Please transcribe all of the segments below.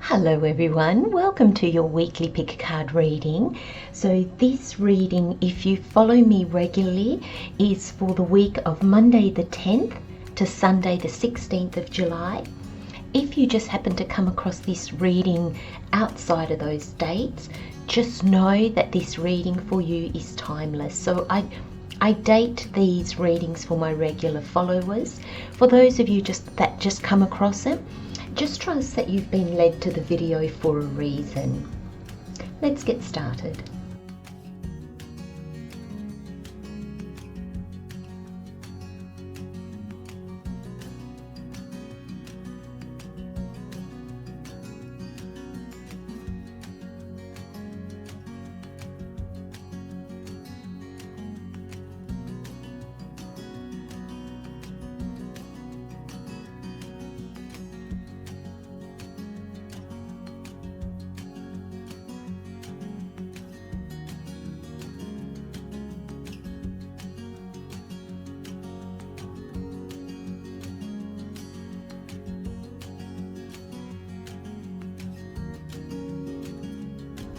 Hello everyone, welcome to your weekly pick a card reading. So this reading, if you follow me regularly, is for the week of Monday the 10th to Sunday the 16th of July. If you just happen to come across this reading outside of those dates, just know that this reading for you is timeless. So I date these readings for my regular followers. For those of you that just come across it, just trust that you've been led to the video for a reason. Let's get started.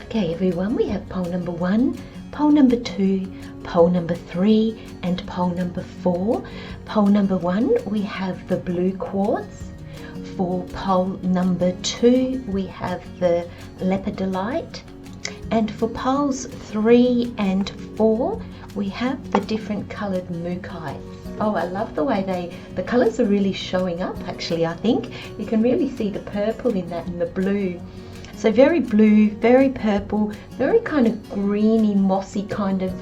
Okay everyone, we have pole number 1, pole number 2, pole number 3 and pole number 4. Pole number 1 we have the blue quartz. For pole number 2 we have the lepidolite, and for poles 3 and 4 we have the different coloured mookites. Oh, I love the way the colours are really showing up actually. I think you can really see the purple in that and the blue. So very blue, very purple, very kind of greeny, mossy kind of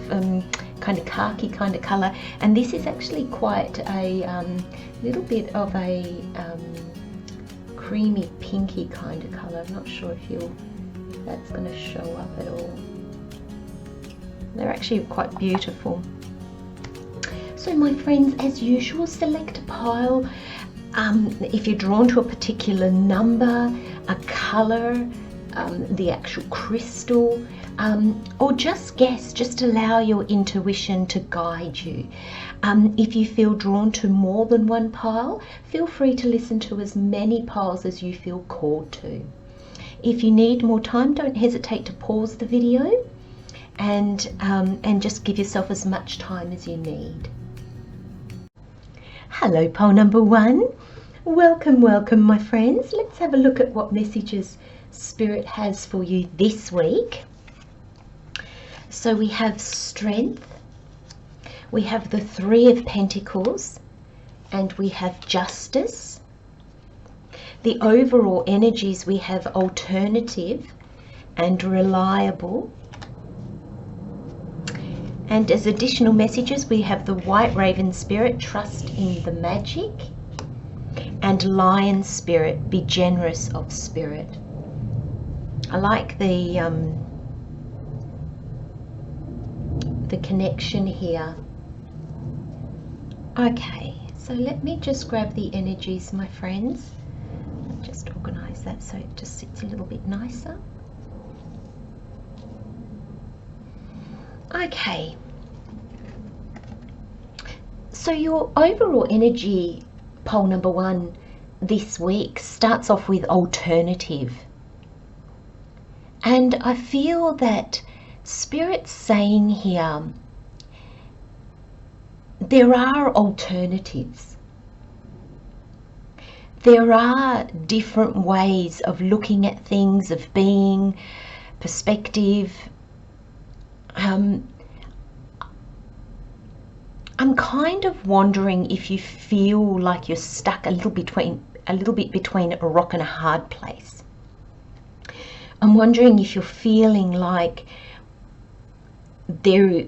khaki kind of colour. And this is actually quite a little bit of a creamy, pinky kind of colour. I'm not sure if that's going to show up at all. They're actually quite beautiful. So my friends, as usual, select a pile. If you're drawn to a particular number, a colour, the actual crystal, or just guess, just allow your intuition to guide you. If you feel drawn to more than one pile, feel free to listen to as many piles as you feel called to. If you need more time, don't hesitate to pause the video and just give yourself as much time as you need. Hello pole number 1. Welcome, welcome my friends. Let's have a look at what messages Spirit has for you this week. So we have strength, we have the 3 of Pentacles, and we have justice. The overall energies, we have alternative and reliable. And as additional messages, we have the White Raven Spirit, trust in the magic, and Lion Spirit, be generous of spirit. I like the connection here. Okay, so let me just grab the energies, my friends. Just organize that so it just sits a little bit nicer. Okay, so your overall energy, pole number 1, this week starts off with alternative. And I feel that Spirit's saying here, there are alternatives. There are different ways of looking at things, of being, perspective. I'm kind of wondering if you feel like you're stuck a little bit between a rock and a hard place. I'm wondering if you're feeling like you're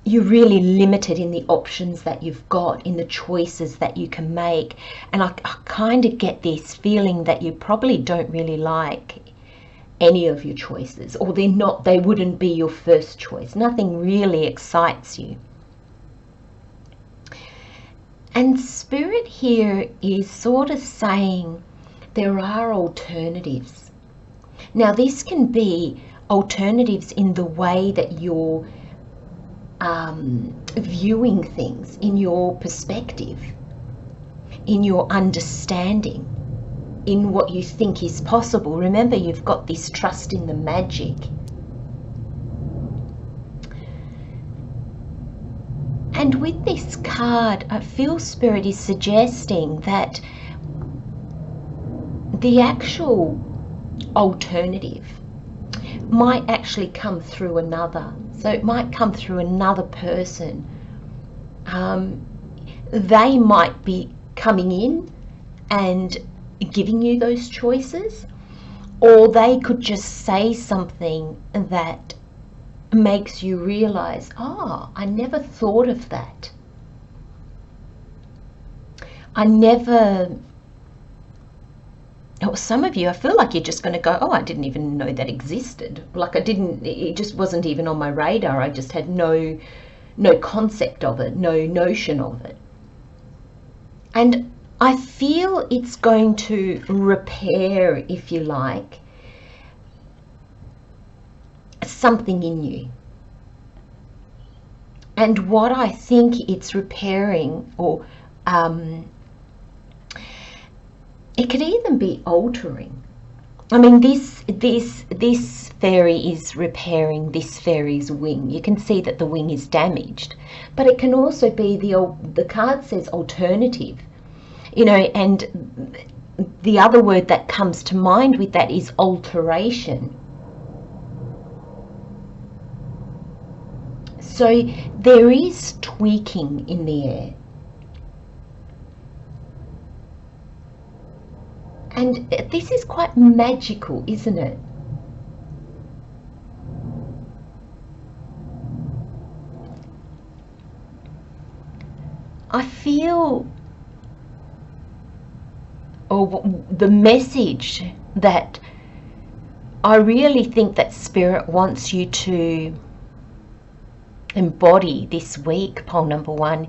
really limited in the options that you've got, in the choices that you can make. And I kind of get this feeling that you probably don't really like any of your choices, or they wouldn't be your first choice. Nothing really excites you. And Spirit here is sort of saying there are alternatives. Now this can be alternatives in the way that you're viewing things, in your perspective, in your understanding. in what you think is possible. Remember, you've got this trust in the magic. And with this card, I feel Spirit is suggesting that the actual alternative might actually come through another. So it might come through another person. They might be coming in and giving you those choices, or they could just say something that makes you realize, oh, I never thought of that. Some of you, I feel like you're just going to go, oh, I didn't even know that existed. Like it just wasn't even on my radar. I just had no concept of it, no notion of it. And I feel it's going to repair, if you like, something in you. And what I think it's repairing, or it could even be altering. I mean, this fairy is repairing this fairy's wing. You can see that the wing is damaged, but it can also be the card says alternative, you know, and the other word that comes to mind with that is alteration. So there is tweaking in the air. And this is quite magical, isn't it? I feel, the message that I really think that Spirit wants you to embody this week, pole number 1,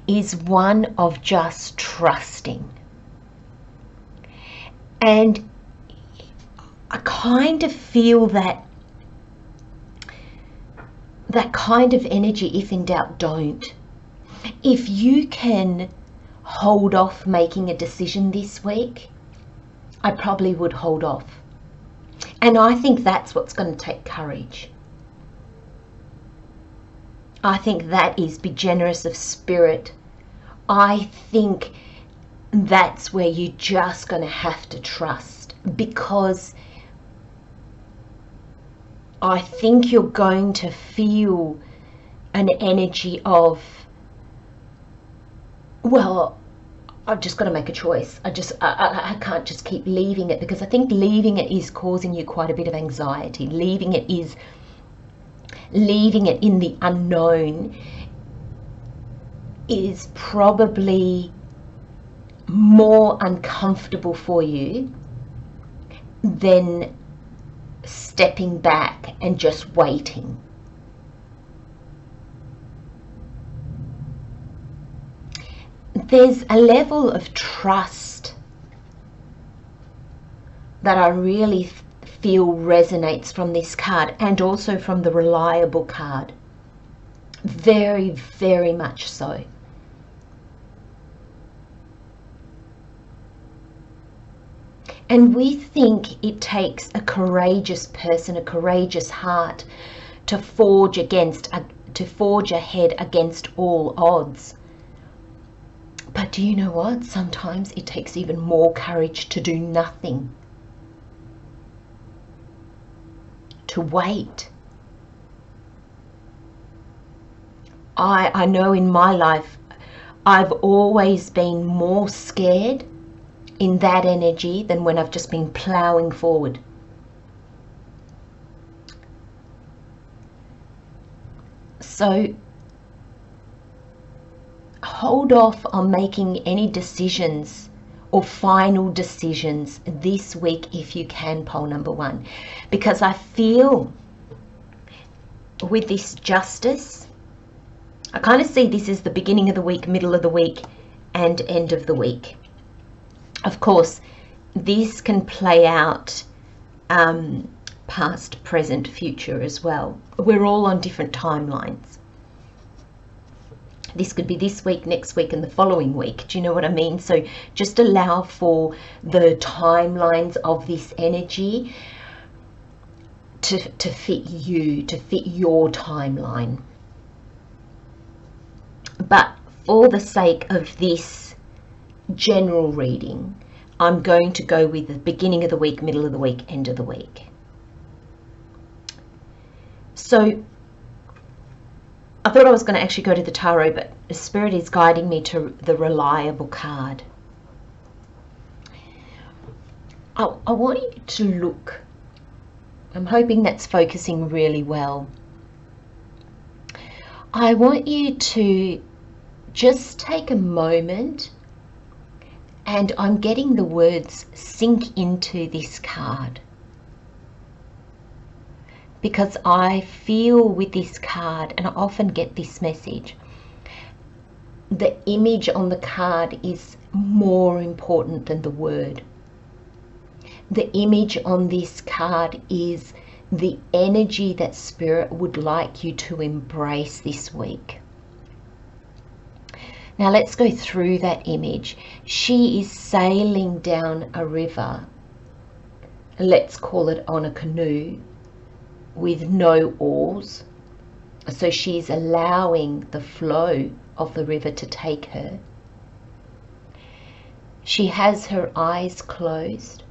is one of just trusting. And I kind of feel that kind of energy, if in doubt, don't. If you can hold off making a decision this week, I probably would hold off. And I think that's what's going to take courage. I think that is be generous of spirit. I think that's where you're just going to have to trust, because I think you're going to feel an energy of, well, I've just got to make a choice. I can't just keep leaving it, because I think leaving it is causing you quite a bit of anxiety. Leaving it in the unknown is probably more uncomfortable for you than stepping back and just waiting. There's a level of trust that I really feel resonates from this card, and also from the reliable card. Very, very much so. And we think it takes a courageous person, a courageous heart, to forge ahead against all odds. But do you know what? Sometimes it takes even more courage to do nothing. To wait. I know in my life, I've always been more scared in that energy than when I've just been ploughing forward. So hold off on making any decisions or final decisions this week if you can, pole number 1, because I feel with this justice, I kind of see this as the beginning of the week, middle of the week, and end of the week. Of course, this can play out past, present, future as well. We're all on different timelines. This could be this week, next week, and the following week. Do you know what I mean? So just allow for the timelines of this energy to fit you, to fit your timeline. But for the sake of this general reading, I'm going to go with the beginning of the week, middle of the week, end of the week. So I thought I was going to actually go to the tarot, but the Spirit is guiding me to the reliable card. I want you to look. I'm hoping that's focusing really well. I want you to just take a moment, and I'm getting the words sink into this card, because I feel with this card, and I often get this message, the image on the card is more important than the word. The image on this card is the energy that Spirit would like you to embrace this week. Now let's go through that image. She is sailing down a river, let's call it on a canoe, with no oars. So she's allowing the flow of the river to take her. She has her eyes closed.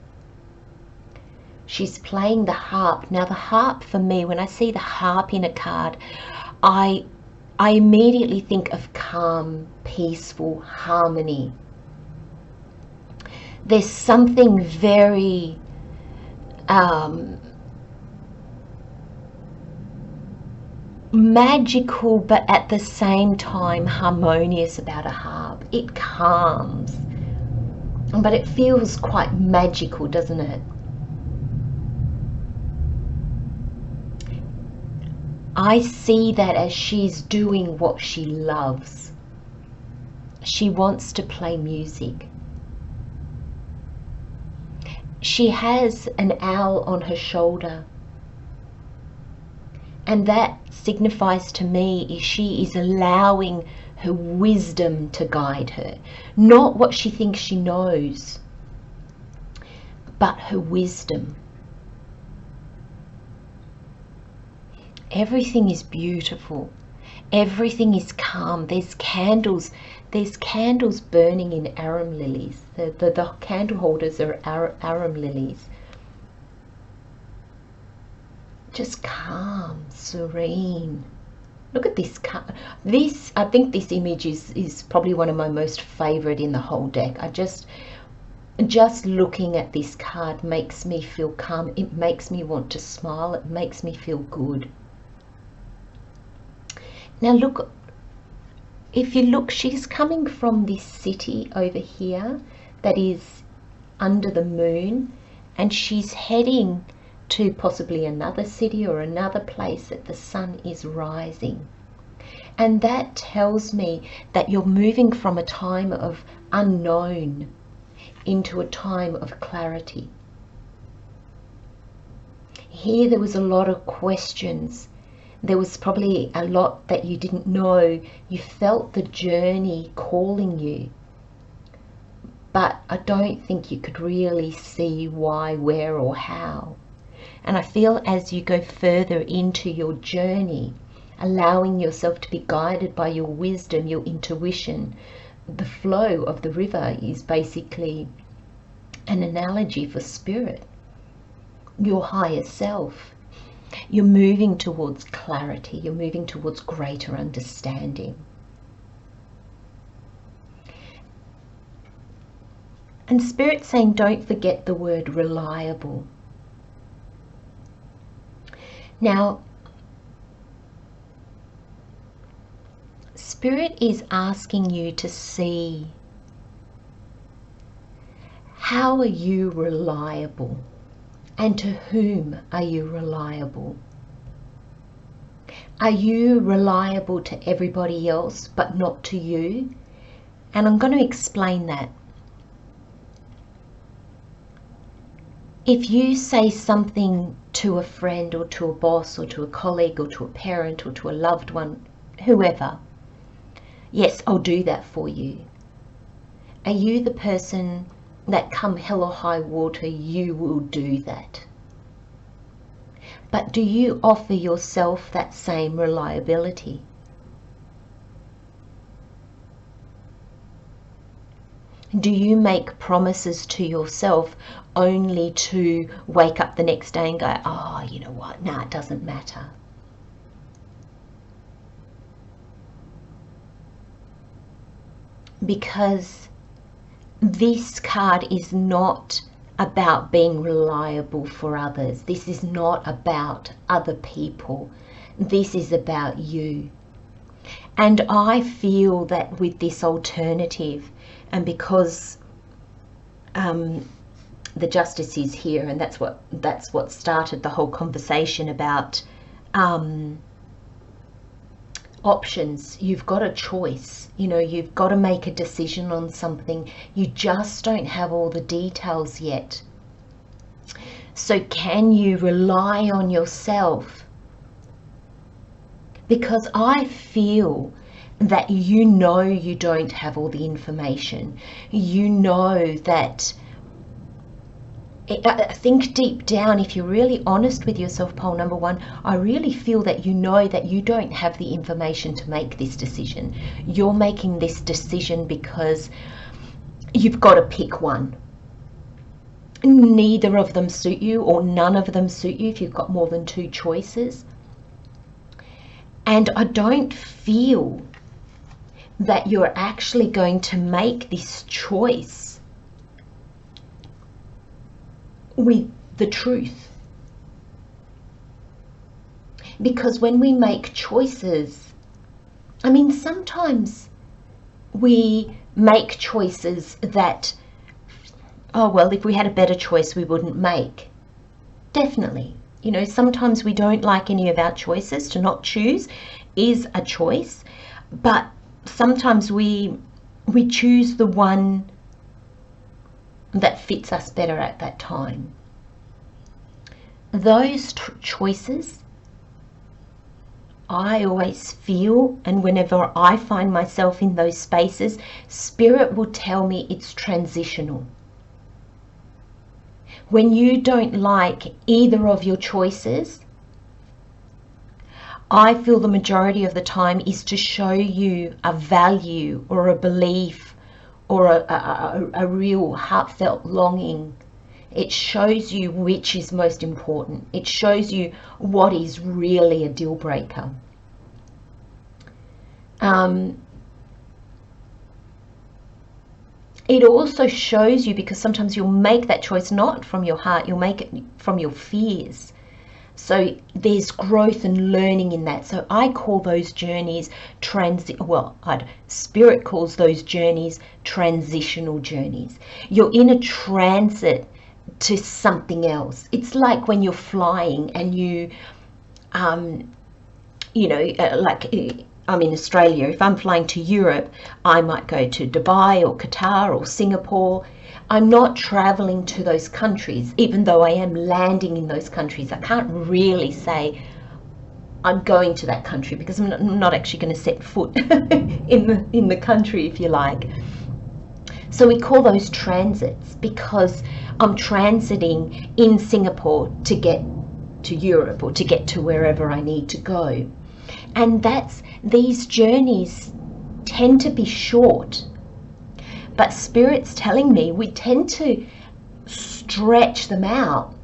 She's playing the harp. Now the harp, for me, when I see the harp in a card, I immediately think of calm, peaceful harmony. There's something very magical, but at the same time harmonious about a harp. It calms, but it feels quite magical, doesn't it? I see that as she's doing what she loves. She wants to play music. She has an owl on her shoulder, and that signifies to me is she is allowing her wisdom to guide her. Not what she thinks she knows, but her wisdom. Everything is beautiful. Everything is calm. There's candles burning in arum lilies. The candle holders are arum lilies. Just calm, serene. Look at this card. I think this image is probably one of my most favorite in the whole deck. Just looking at this card makes me feel calm. It makes me want to smile. It makes me feel good. Now look, if you look, she's coming from this city over here that is under the moon, and she's heading to possibly another city or another place that the sun is rising. And that tells me that you're moving from a time of unknown into a time of clarity. Here there was a lot of questions. There was probably a lot that you didn't know. You felt the journey calling you, but I don't think you could really see why, where, or how. And I feel as you go further into your journey, allowing yourself to be guided by your wisdom, your intuition, the flow of the river is basically an analogy for spirit, your higher self. You're moving towards clarity. You're moving towards greater understanding. And Spirit's saying, don't forget the word reliable. Now, Spirit is asking you to see, how are you reliable? And to whom are you reliable? Are you reliable to everybody else but not to you? And I'm going to explain that. If you say something to a friend or to a boss or to a colleague or to a parent or to a loved one, whoever, Yes, I'll do that for you. Are you the person that come hell or high water, you will do that? But do you offer yourself that same reliability? Do you make promises to yourself only to wake up the next day and go, oh, you know what, nah, it doesn't matter? Because this card is not about being reliable for others. This is not about other people. This is about you. And I feel that with this alternative, and because the Justice is here, and that's what started the whole conversation about options. You've got a choice, you know, you've got to make a decision on something. You just don't have all the details yet. So can you rely on yourself? Because I feel that you know you don't have all the information. You know that, I think deep down, if you're really honest with yourself, pole number one, I really feel that you know that you don't have the information to make this decision. You're making this decision because you've got to pick one. Neither of them suit you, or none of them suit you if you've got more than two choices. And I don't feel that you're actually going to make this choice with the truth. Because when we make choices, I mean, sometimes we make choices that, oh, well, if we had a better choice, we wouldn't make. Definitely. You know, sometimes we don't like any of our choices. To not choose is a choice, but sometimes we choose the one that fits us better at that time. Those choices, I always feel, and whenever I find myself in those spaces, Spirit will tell me it's transitional. When you don't like either of your choices, I feel the majority of the time is to show you a value or a belief or a real heartfelt longing. It shows you which is most important. It shows you what is really a deal breaker. It also shows you, because sometimes you'll make that choice not from your heart, you'll make it from your fears. So there's growth and learning in that. So I call those journeys Spirit calls those journeys transitional journeys. You're in a transit to something else. It's like when you're flying and you, like I'm in Australia. If I'm flying to Europe, I might go to Dubai or Qatar or Singapore. I'm not traveling to those countries, even though I am landing in those countries. I can't really say I'm going to that country because I'm not actually going to set foot in the country, if you like. So we call those transits because I'm transiting in Singapore to get to Europe or to get to wherever I need to go. And these journeys tend to be short, but Spirit's telling me we tend to stretch them out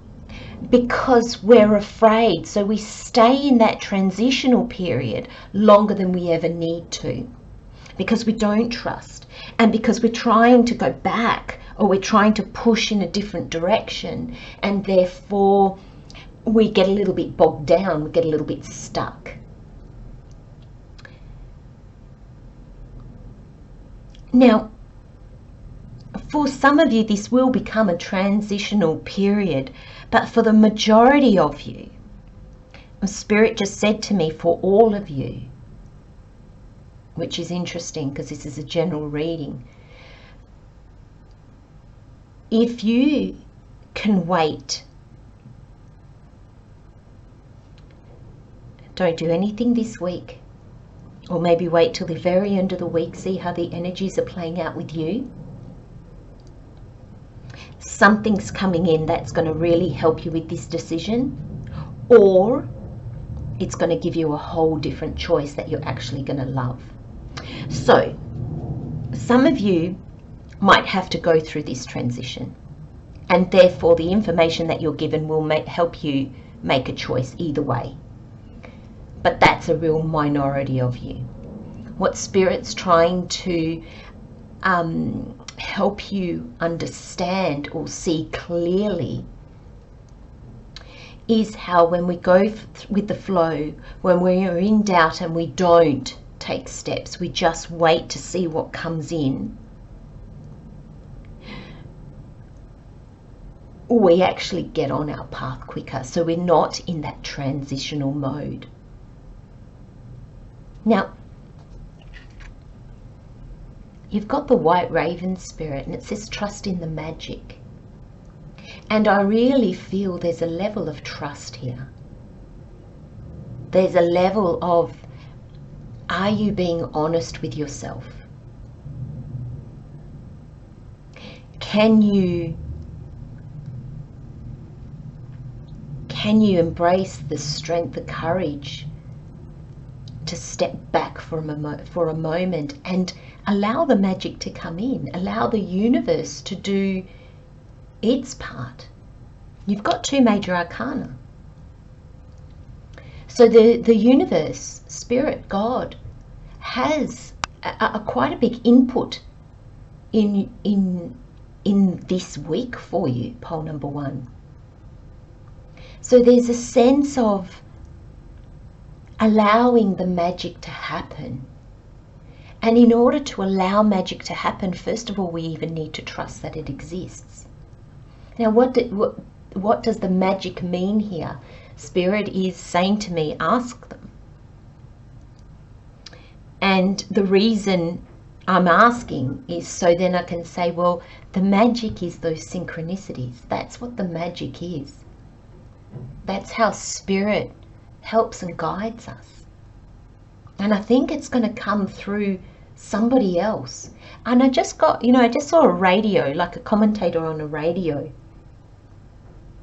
because we're afraid. So we stay in that transitional period longer than we ever need to, because we don't trust, and because we're trying to go back, or we're trying to push in a different direction, and therefore we get a little bit bogged down, we get a little bit stuck. Now, for some of you, this will become a transitional period, but for the majority of you, Spirit just said to me, for all of you, which is interesting because this is a general reading, if you can wait, don't do anything this week. Or maybe wait till the very end of the week, see how the energies are playing out with you. Something's coming in that's going to really help you with this decision, or it's going to give you a whole different choice that you're actually going to love. So some of you might have to go through this transition, and therefore the information that you're given will help you make a choice either way. But that's a real minority of you. What Spirit's trying to help you understand or see clearly is how when we go with the flow, when we are in doubt and we don't take steps, we just wait to see what comes in, we actually get on our path quicker. So we're not in that transitional mode. Now, you've got the white raven spirit, and it says trust in the magic. And I really feel there's a level of trust here. There's a level of, are you being honest with yourself? Can you embrace the strength, the courage to step back for a moment and allow the magic to come in, allow the universe to do its part? You've got two major arcana. So the universe, Spirit, God, has quite a big input in this week for you, pole number one. So there's a sense of allowing the magic to happen. And in order to allow magic to happen, first of all, we even need to trust that it exists. Now, what does the magic mean here? Spirit is saying to me, ask them. And the reason I'm asking is so then I can say, well, the magic is those synchronicities. That's what the magic is. That's how Spirit helps and guides us. And I think it's going to come through somebody else. And I just got, I just saw a radio, like a commentator on a radio.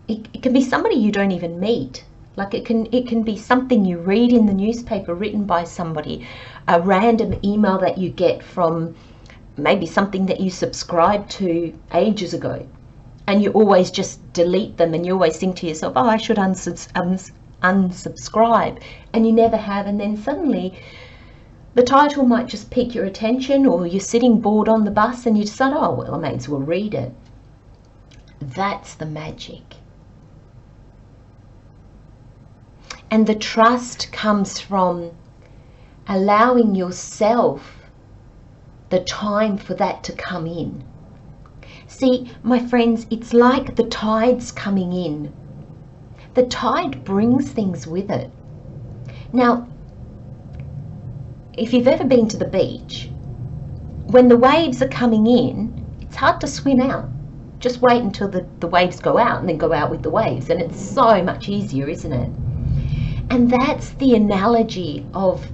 It can be somebody you don't even meet. Like it can be something you read in the newspaper written by somebody, a random email that you get from maybe something that you subscribed to ages ago. And you always just delete them, and you always think to yourself, oh, I should unsubscribe, and you never have. And then suddenly the title might just pique your attention, or you're sitting bored on the bus and you decide, oh, well, I may as well read it. That's the magic. And the trust comes from allowing yourself the time for that to come in. See, my friends, it's like the tide's coming in. The tide brings things with it. Now, if you've ever been to the beach, when the waves are coming in, it's hard to swim out. Just wait until the waves go out and then go out with the waves. And it's so much easier, isn't it? And that's the analogy of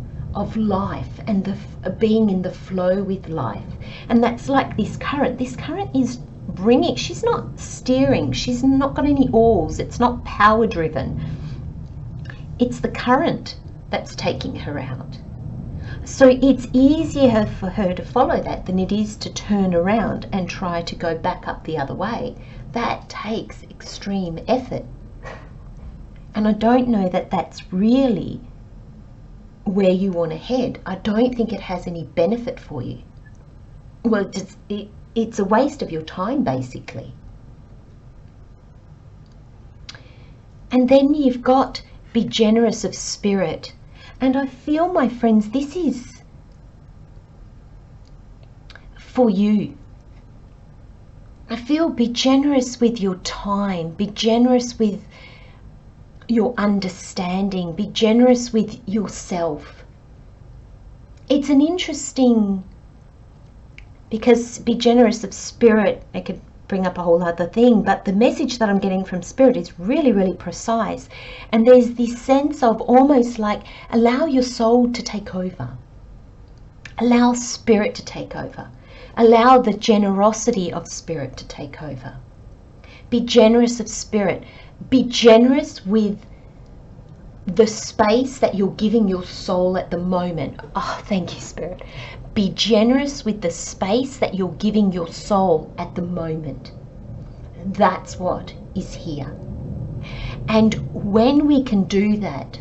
life and being in the flow with life. And that's like this current. This current is bringing, she's not steering, she's not got any oars, it's not power driven. It's the current that's taking her out. So it's easier for her to follow that than it is to turn around and try to go back up the other way. That takes extreme effort. And I don't know that that's really where you want to head. I don't think it has any benefit for you. Well, it's a waste of your time, basically. And then you've got be generous of spirit. And I feel, my friends, this is for you. I feel be generous with your time, be generous with your understanding, be generous with yourself. It's an interesting, because be generous of spirit, it could bring up a whole other thing, but the message that I'm getting from Spirit is really, really precise. And there's this sense of almost like allow your soul to take over. Allow spirit to take over. Allow the generosity of spirit to take over. Be generous of spirit. Be generous with the space that you're giving your soul at the moment. Oh, thank you, Spirit. Be generous with the space that you're giving your soul at the moment. That's what is here. And when we can do that,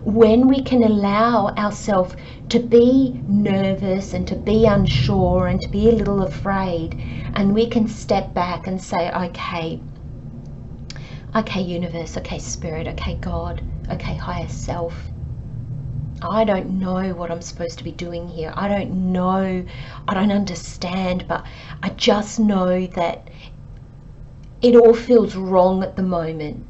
when we can allow ourselves to be nervous and to be unsure and to be a little afraid, and we can step back and say, okay, universe, okay, spirit, okay, God, okay, higher self, I don't know what I'm supposed to be doing here. I don't know, I don't understand, but I just know that it all feels wrong at the moment.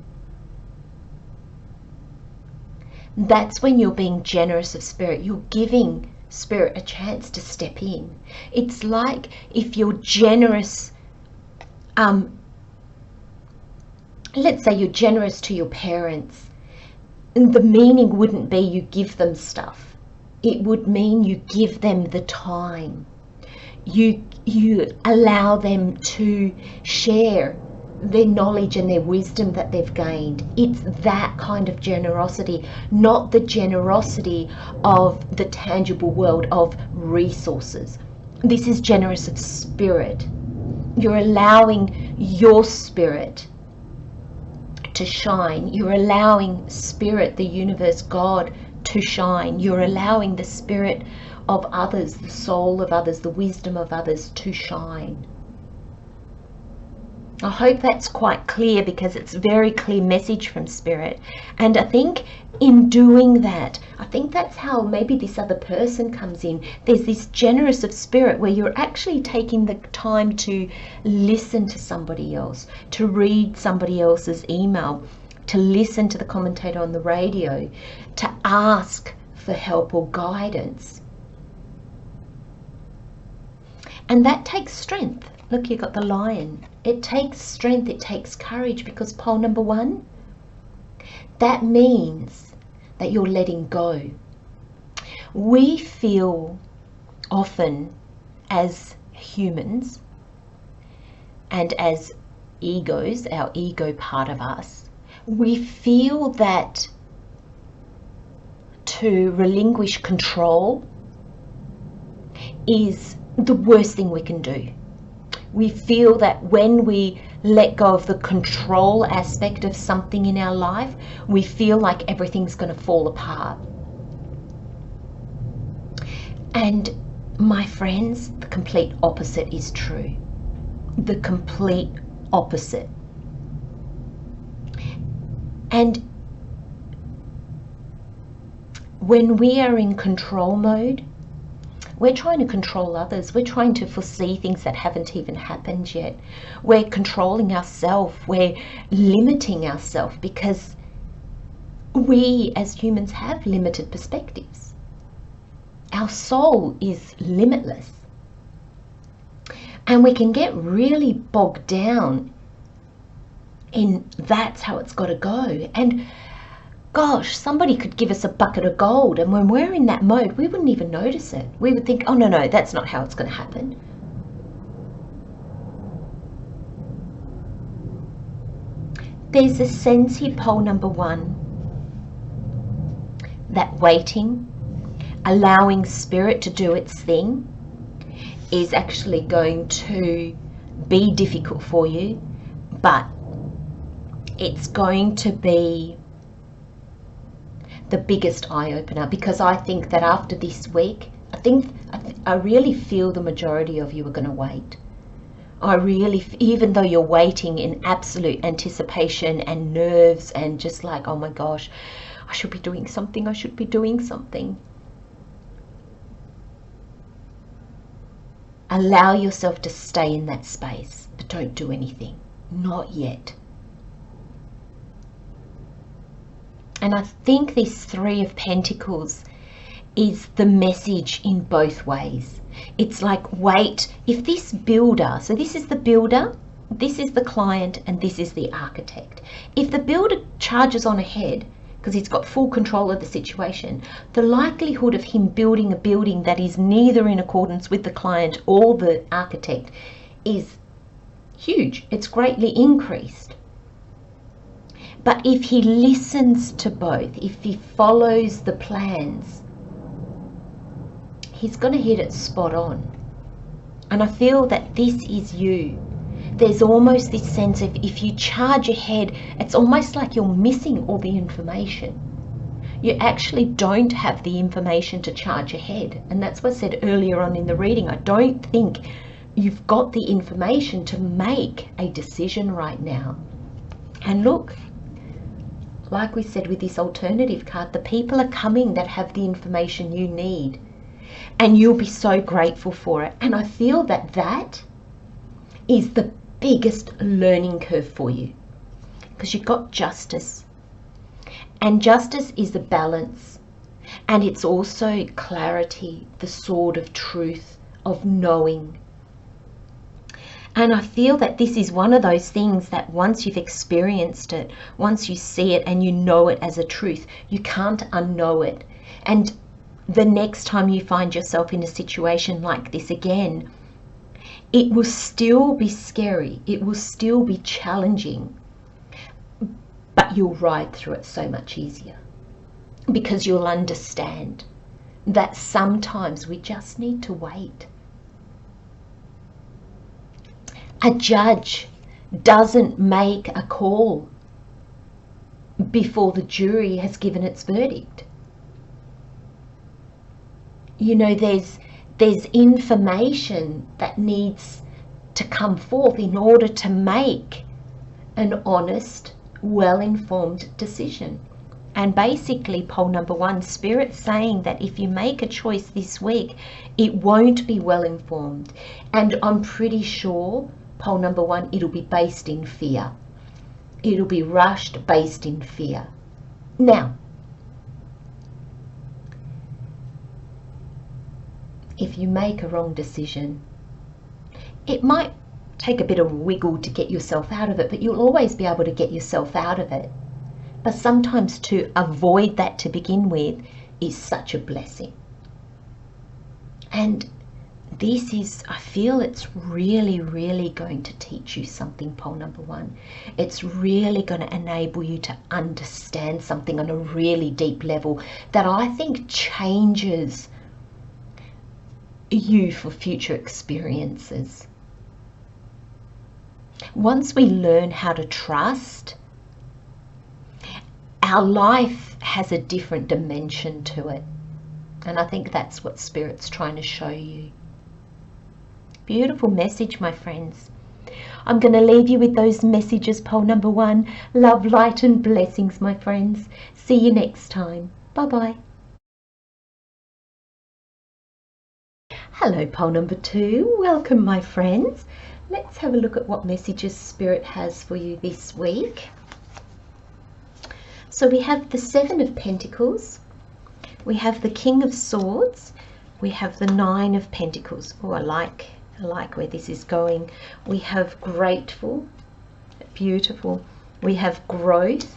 That's when you're being generous of spirit. You're giving spirit a chance to step in. It's like if you're generous, let's say you're generous to your parents, and the meaning wouldn't be you give them stuff. It would mean you give them the time. You allow them to share their knowledge and their wisdom that they've gained. It's that kind of generosity, not the generosity of the tangible world of resources. This is generous of spirit. You're allowing your spirit to shine. You're allowing spirit, the universe, God, to shine. You're allowing the spirit of others, the soul of others, the wisdom of others to shine. I hope that's quite clear, because it's a very clear message from spirit. And I think in doing that, I think that's how maybe this other person comes in. There's this generous of spirit where you're actually taking the time to listen to somebody else, to read somebody else's email, to listen to the commentator on the radio, to ask for help or guidance. And that takes strength. Look, you've got the lion. It takes strength, it takes courage, because pole number 1, that means that you're letting go. We feel often as humans and as egos, our ego part of us, we feel that to relinquish control is the worst thing we can do. We feel that when we let go of the control aspect of something in our life, we feel like everything's going to fall apart. And my friends, the complete opposite is true. The complete opposite. And when we are in control mode, we're trying to control others. We're trying to foresee things that haven't even happened yet. We're controlling ourselves. We're limiting ourselves, because we as humans have limited perspectives. Our soul is limitless. And we can get really bogged down in that's how it's got to go. And gosh, somebody could give us a bucket of gold, and when we're in that mode, we wouldn't even notice it. We would think, oh no, that's not how it's going to happen. There's a sense here, pole number 1, that waiting, allowing spirit to do its thing, is actually going to be difficult for you, but it's going to be the biggest eye-opener, because I think that after this week, I really feel the majority of you are going to wait. I really, even though you're waiting in absolute anticipation and nerves and just like, oh my gosh, I should be doing something, I should be doing something. Allow yourself to stay in that space, but don't do anything. Not yet. And I think this 3 of Pentacles is the message in both ways. It's like, wait, if this builder, so this is the builder, this is the client, and this is the architect. If the builder charges on ahead, because he's got full control of the situation, the likelihood of him building a building that is neither in accordance with the client or the architect is huge. It's greatly increased. But if he listens to both, if he follows the plans, he's going to hit it spot on. And I feel that this is you. There's almost this sense of, if you charge ahead, it's almost like you're missing all the information. You actually don't have the information to charge ahead. And that's what I said earlier on in the reading. I don't think you've got the information to make a decision right now. And look, like we said with this alternative card, the people are coming that have the information you need. And you'll be so grateful for it. And I feel that that is the biggest learning curve for you, because you've got justice. And justice is a balance. And it's also clarity, the sword of truth, of knowing. And I feel that this is one of those things that once you've experienced it, once you see it and you know it as a truth, you can't unknow it. And the next time you find yourself in a situation like this again, it will still be scary. It will still be challenging, but you'll ride through it so much easier, because you'll understand that sometimes we just need to wait. A judge doesn't make a call before the jury has given its verdict. You know, there's information that needs to come forth in order to make an honest, well-informed decision. And basically, pole number one, Spirit's saying that if you make a choice this week, it won't be well-informed. And I'm pretty sure, pole number one, it'll be based in fear. It'll be rushed, based in fear. Now, if you make a wrong decision, it might take a bit of wiggle to get yourself out of it, but you'll always be able to get yourself out of it. But sometimes to avoid that to begin with is such a blessing. And this is, I feel it's really, really going to teach you something, pole number one. It's really going to enable you to understand something on a really deep level that I think changes you for future experiences. Once we learn how to trust, our life has a different dimension to it. And I think that's what Spirit's trying to show you. Beautiful message, my friends. I'm going to leave you with those messages, pole number one. Love, light and blessings, my friends. See you next time. Bye-bye. Hello, pole number two. Welcome, my friends. Let's have a look at what messages Spirit has for you this week. So we have the Seven of Pentacles. We have the King of Swords. We have the Nine of Pentacles. Oh, I like where this is going. We have Grateful. Beautiful. We have Growth.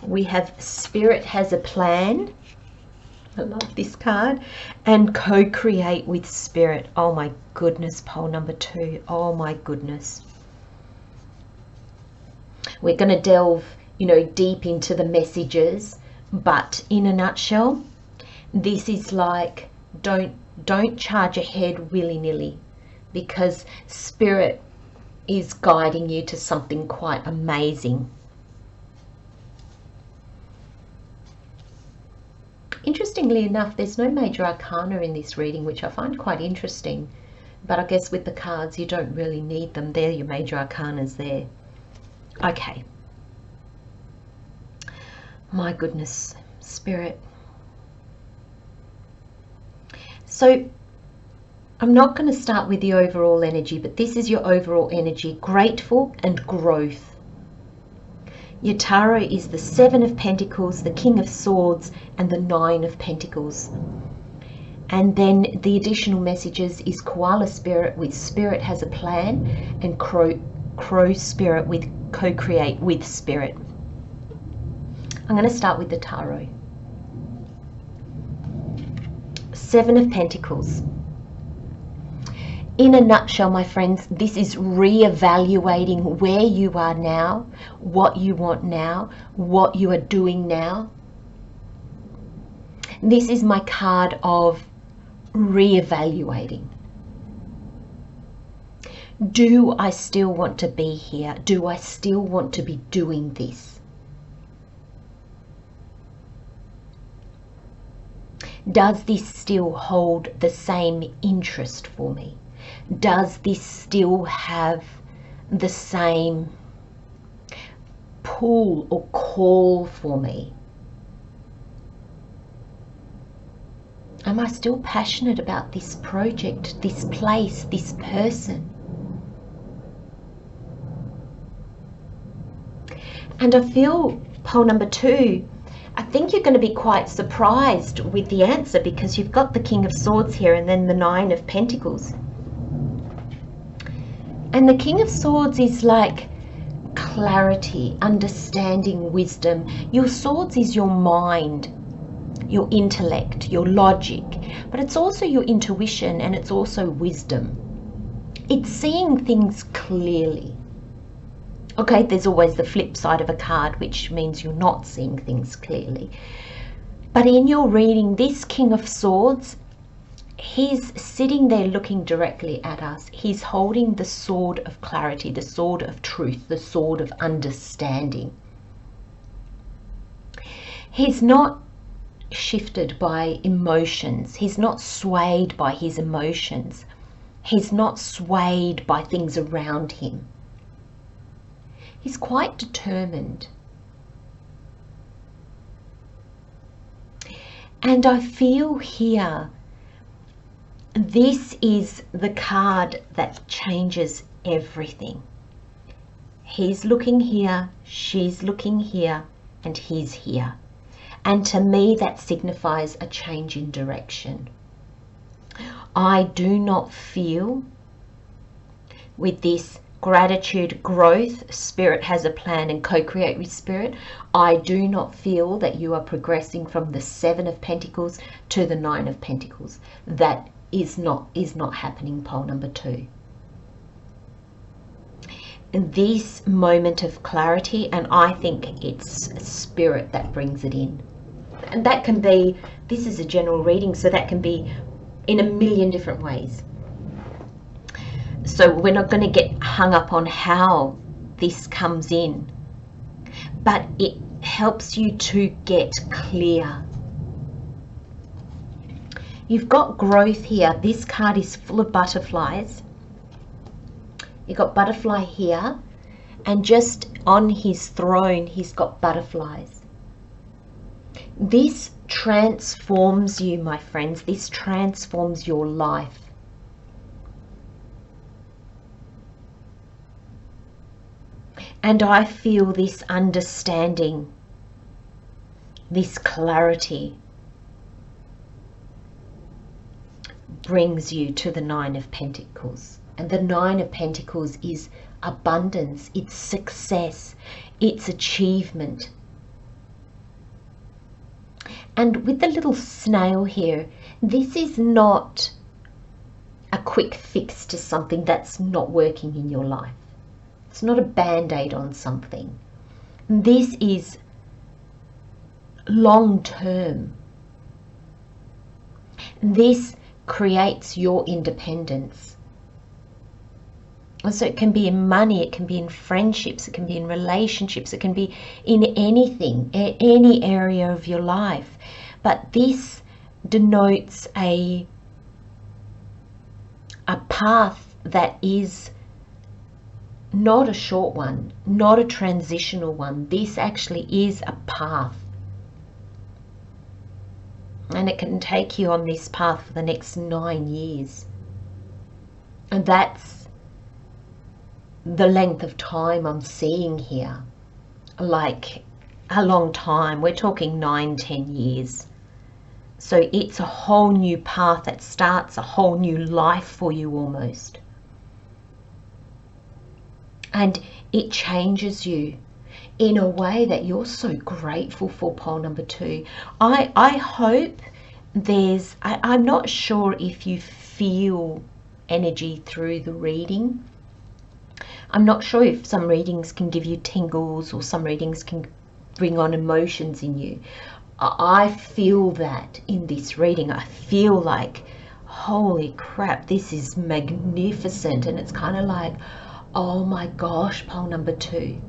We have Spirit has a plan. I love this card. And Co-create with Spirit. Oh my goodness, pole number two. Oh my goodness. We're going to delve, you know, deep into the messages, but in a nutshell, this is like, don't charge ahead willy-nilly, because Spirit is guiding you to something quite amazing. Interestingly enough, there's no major arcana in this reading, which I find quite interesting, but I guess with the cards you don't really need them. They're your major arcanas there. Okay. My goodness, Spirit. So I'm not going to start with the overall energy, but this is your overall energy: grateful and growth. Your tarot is the Seven of Pentacles, the King of Swords, and the Nine of Pentacles. And then the additional messages is Koala Spirit with Spirit has a plan, and Crow Spirit with Co-create with Spirit. I'm going to start with the tarot. Seven of Pentacles. In a nutshell, my friends, this is re-evaluating where you are now, what you want now, what you are doing now. This is my card of re-evaluating. Do I still want to be here? Do I still want to be doing this? Does this still hold the same interest for me? Does this still have the same pull or call for me? Am I still passionate about this project, this place, this person? And I feel pole number 2, I think you're going to be quite surprised with the answer, because you've got the King of Swords here and then the 9 of Pentacles. And the King of Swords is like clarity, understanding, wisdom. Your swords is your mind, your intellect, your logic, but it's also your intuition, and it's also wisdom. It's seeing things clearly. Okay, there's always the flip side of a card, which means you're not seeing things clearly. But in your reading, this King of Swords, he's sitting there looking directly at us. He's holding the sword of clarity, the sword of truth, the sword of understanding. He's not shifted by emotions. He's not swayed by his emotions. He's not swayed by things around him. He's quite determined. And I feel here, this is the card that changes everything. He's looking here, she's looking here, and he's here. And to me, that signifies a change in direction. I do not feel with this gratitude, growth, spirit has a plan, and co-create with spirit, I do not feel that you are progressing from the 7 of Pentacles to the 9 of Pentacles. That is not happening, pole number 2. This moment of clarity, and I think it's spirit that brings it in. And that can be, this is a general reading, so that can be in a million different ways. So we're not going to get hung up on how this comes in, but it helps you to get clear. You've got growth here. This card is full of butterflies. You've got butterfly here, and just on his throne, he's got butterflies. This transforms you, my friends. This transforms your life. And I feel this understanding, this clarity brings you to the 9 of Pentacles. And the 9 of Pentacles is abundance, it's success, it's achievement. And with the little snail here, this is not a quick fix to something that's not working in your life. It's not a band-aid on something. This is long-term. This creates your independence. So it can be in money, it can be in friendships, it can be in relationships, it can be in anything, any area of your life. But this denotes a path that is not a short one, not a transitional one. This actually is a path. And it can take you on this path for the next 9 years. And that's the length of time I'm seeing here. Like a long time. We're talking 9-10 years. So it's a whole new path that starts a whole new life for you almost. And it changes you. in a way that you're so grateful for, pole number 2. I hope I'm not sure if you feel energy through the reading. I'm not sure if some readings can give you tingles or some readings can bring on emotions in you. I feel that in this reading. I feel like, holy crap, this is magnificent. And it's kind of like, oh my gosh, pole number 2.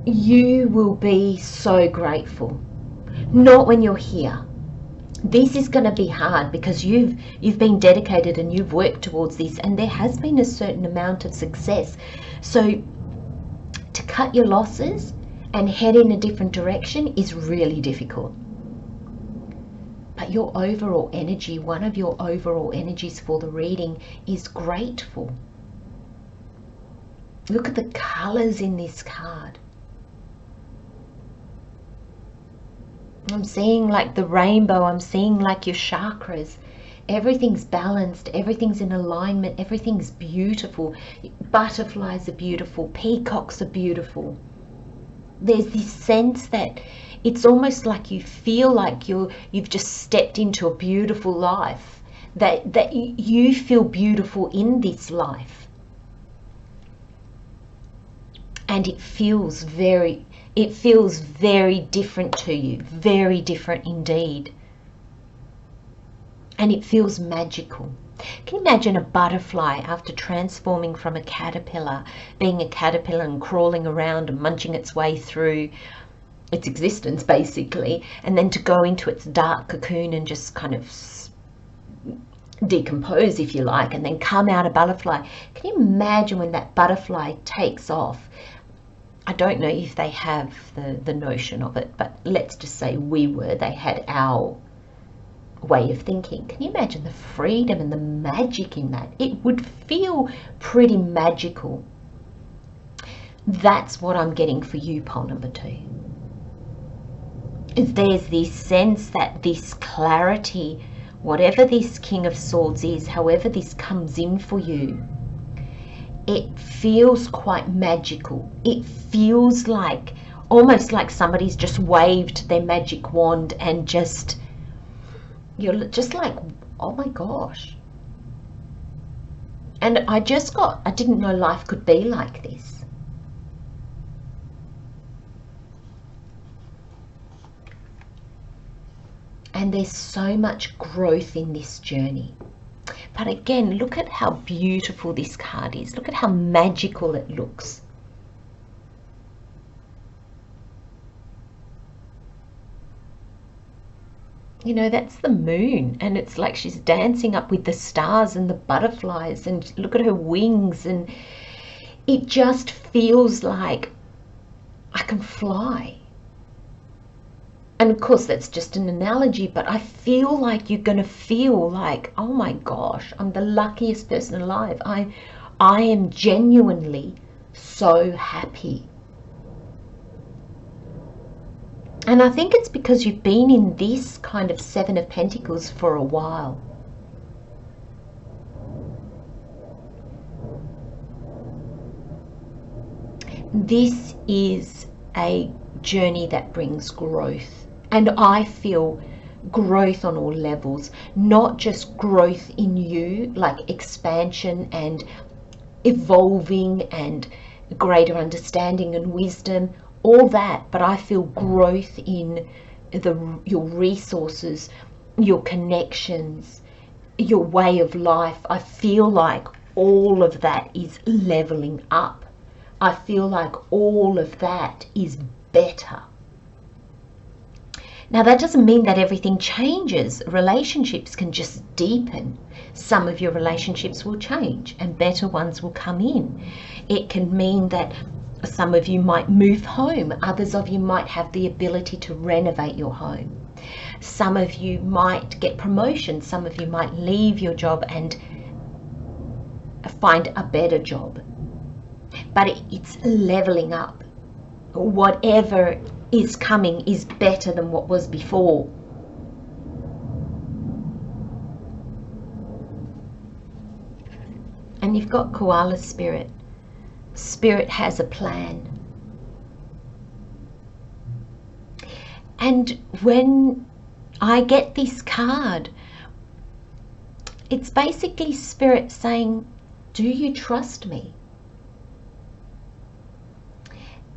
You will be so grateful. Not when you're here. This is going to be hard because you've been dedicated and you've worked towards this, and there has been a certain amount of success. So to cut your losses and head in a different direction is really difficult. But your overall energy, one of your overall energies for the reading is grateful. Look at the colors in this card. I'm seeing like the rainbow, I'm seeing like your chakras. Everything's balanced, everything's in alignment, everything's beautiful. Butterflies are beautiful, peacocks are beautiful. There's this sense that it's almost like you feel like you've just stepped into a beautiful life, that you feel beautiful in this life. And it feels very different to you, very different indeed. And it feels magical. Can you imagine a butterfly after transforming from a caterpillar, being a caterpillar and crawling around and munching its way through its existence basically, and then to go into its dark cocoon and just kind of decompose, if you like, and then come out a butterfly? Can you imagine when that butterfly takes off? I don't know if they have the notion of it, but let's just say they had our way of thinking. Can you imagine the freedom and the magic in that? It would feel pretty magical. That's what I'm getting for you, pole number 2. Is there's this sense that this clarity, whatever this King of Swords is, however this comes in for you, it feels quite magical. It feels like, almost like somebody's just waved their magic wand and you're just like, oh my gosh. And I didn't know life could be like this. And there's so much growth in this journey. But again, look at how beautiful this card is. Look at how magical it looks. You know, that's the moon, and it's like she's dancing up with the stars and the butterflies, and look at her wings, and it just feels like I can fly. And of course that's just an analogy, but I feel like you're going to feel like, oh my gosh, I'm the luckiest person alive. I am genuinely so happy. And I think it's because you've been in this kind of 7 of Pentacles for a while. This is a journey that brings growth. And I feel growth on all levels, not just growth in you, like expansion and evolving and greater understanding and wisdom, all that, but I feel growth in your resources, your connections, your way of life. I feel like all of that is leveling up. I feel like all of that is better. Now, that doesn't mean that everything changes. Relationships can just deepen. Some of your relationships will change and better ones will come in. It can mean that some of you might move home. Others of you might have the ability to renovate your home. Some of you might get promotions. Some of you might leave your job and find a better job. But it's leveling up. Whatever is coming is better than what was before. And you've got koala spirit. Spirit has a plan. And when I get this card, it's basically Spirit saying, do you trust me?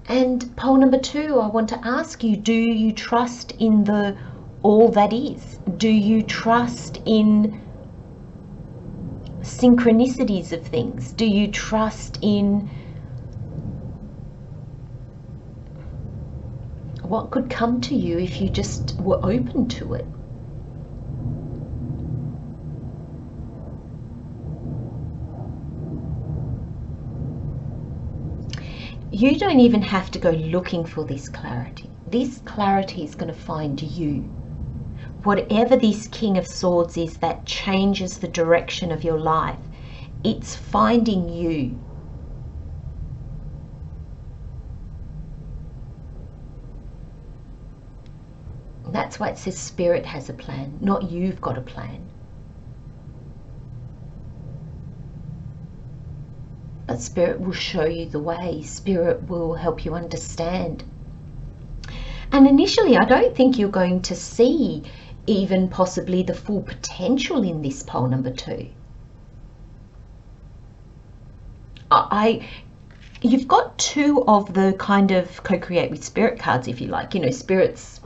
And pole number 2, I want to ask you, do you trust in the all that is? Do you trust in synchronicities of things? Do you trust in what could come to you if you just were open to it? You don't even have to go looking for this clarity. This clarity is going to find you. Whatever this King of Swords is that changes the direction of your life, it's finding you. That's why it says Spirit has a plan, not you've got a plan. But Spirit will show you the way. Spirit will help you understand. And initially, I don't think you're going to see even possibly the full potential in this pole number 2. You've got 2 of the kind of co-create with Spirit cards, if you like. You know, Spirit's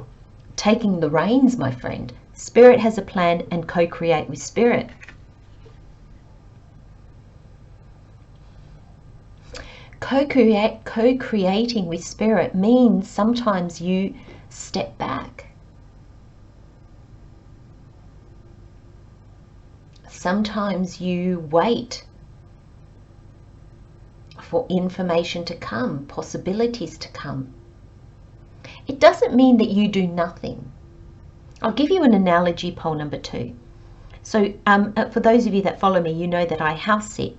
taking the reins, my friend. Spirit has a plan and co-create with Spirit. Co-creating with Spirit means sometimes you step back. Sometimes you wait for information to come, possibilities to come. It doesn't mean that you do nothing. I'll give you an analogy, pole number 2. So for those of you that follow me, you know that I house sit.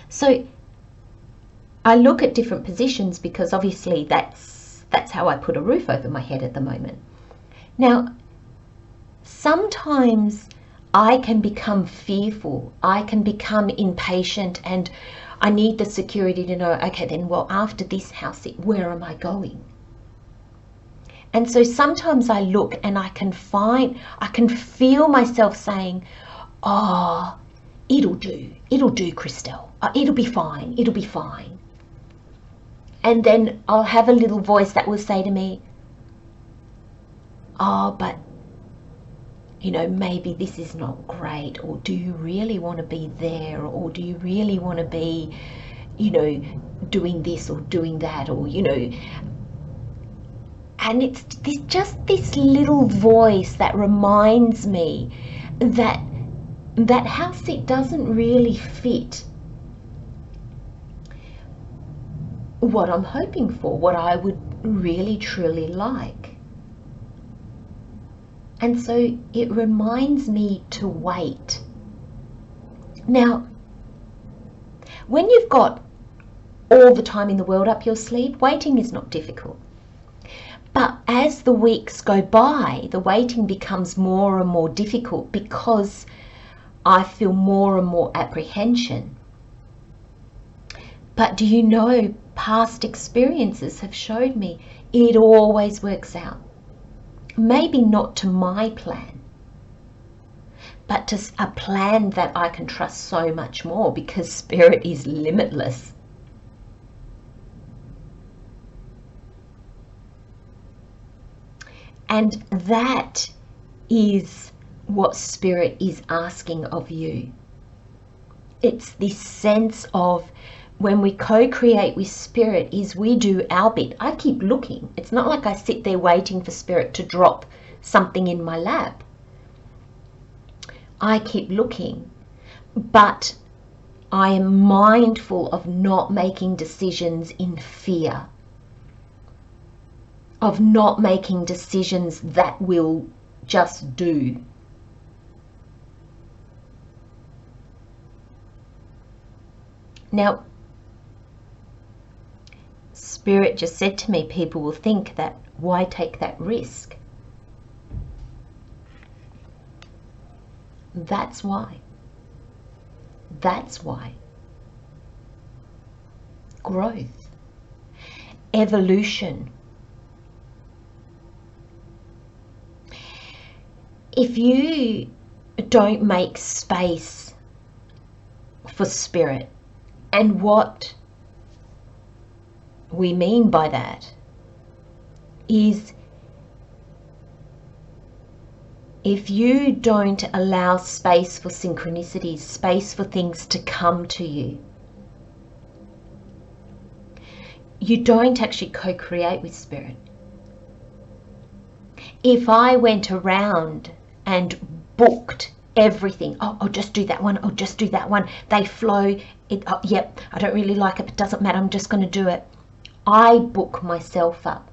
So I look at different positions because obviously that's how I put a roof over my head at the moment. Now, sometimes I can become fearful. I can become impatient, and I need the security to know, okay, then, well, after this house sit, where am I going? And so sometimes I look and I can feel myself saying, oh, it'll do, Christelle. It'll be fine, it'll be fine. And then I'll have a little voice that will say to me, oh, but, you know, maybe this is not great, or do you really want to be there, or do you really want to be, you know, doing this or doing that, or, you know. And it's just this little voice that reminds me that house sit doesn't really fit what I'm hoping for, what I would really truly like. And so it reminds me to wait. Now, when you've got all the time in the world up your sleeve, waiting is not difficult. But as the weeks go by, the waiting becomes more and more difficult because I feel more and more apprehension. But do you know, past experiences have showed me it always works out. Maybe not to my plan, but to a plan that I can trust so much more, because Spirit is limitless. And that is what Spirit is asking of you. It's this sense of, when we co-create with Spirit, is we do our bit. I keep looking. It's not like I sit there waiting for Spirit to drop something in my lap. I keep looking, but I am mindful of not making decisions in fear, of not making decisions that will just do. Now, Spirit just said to me, people will think that, why take that risk? That's why. That's why. Growth, evolution. If you don't make space for spirit, and what we mean by that is, if you don't allow space for synchronicities, space for things to come to you, you don't actually co-create with spirit. If I went around and booked everything, oh, I'll just do that one, I'll just do that one, they flow, yep, I don't really like it, but it doesn't matter, I'm just going to do it. I book myself up.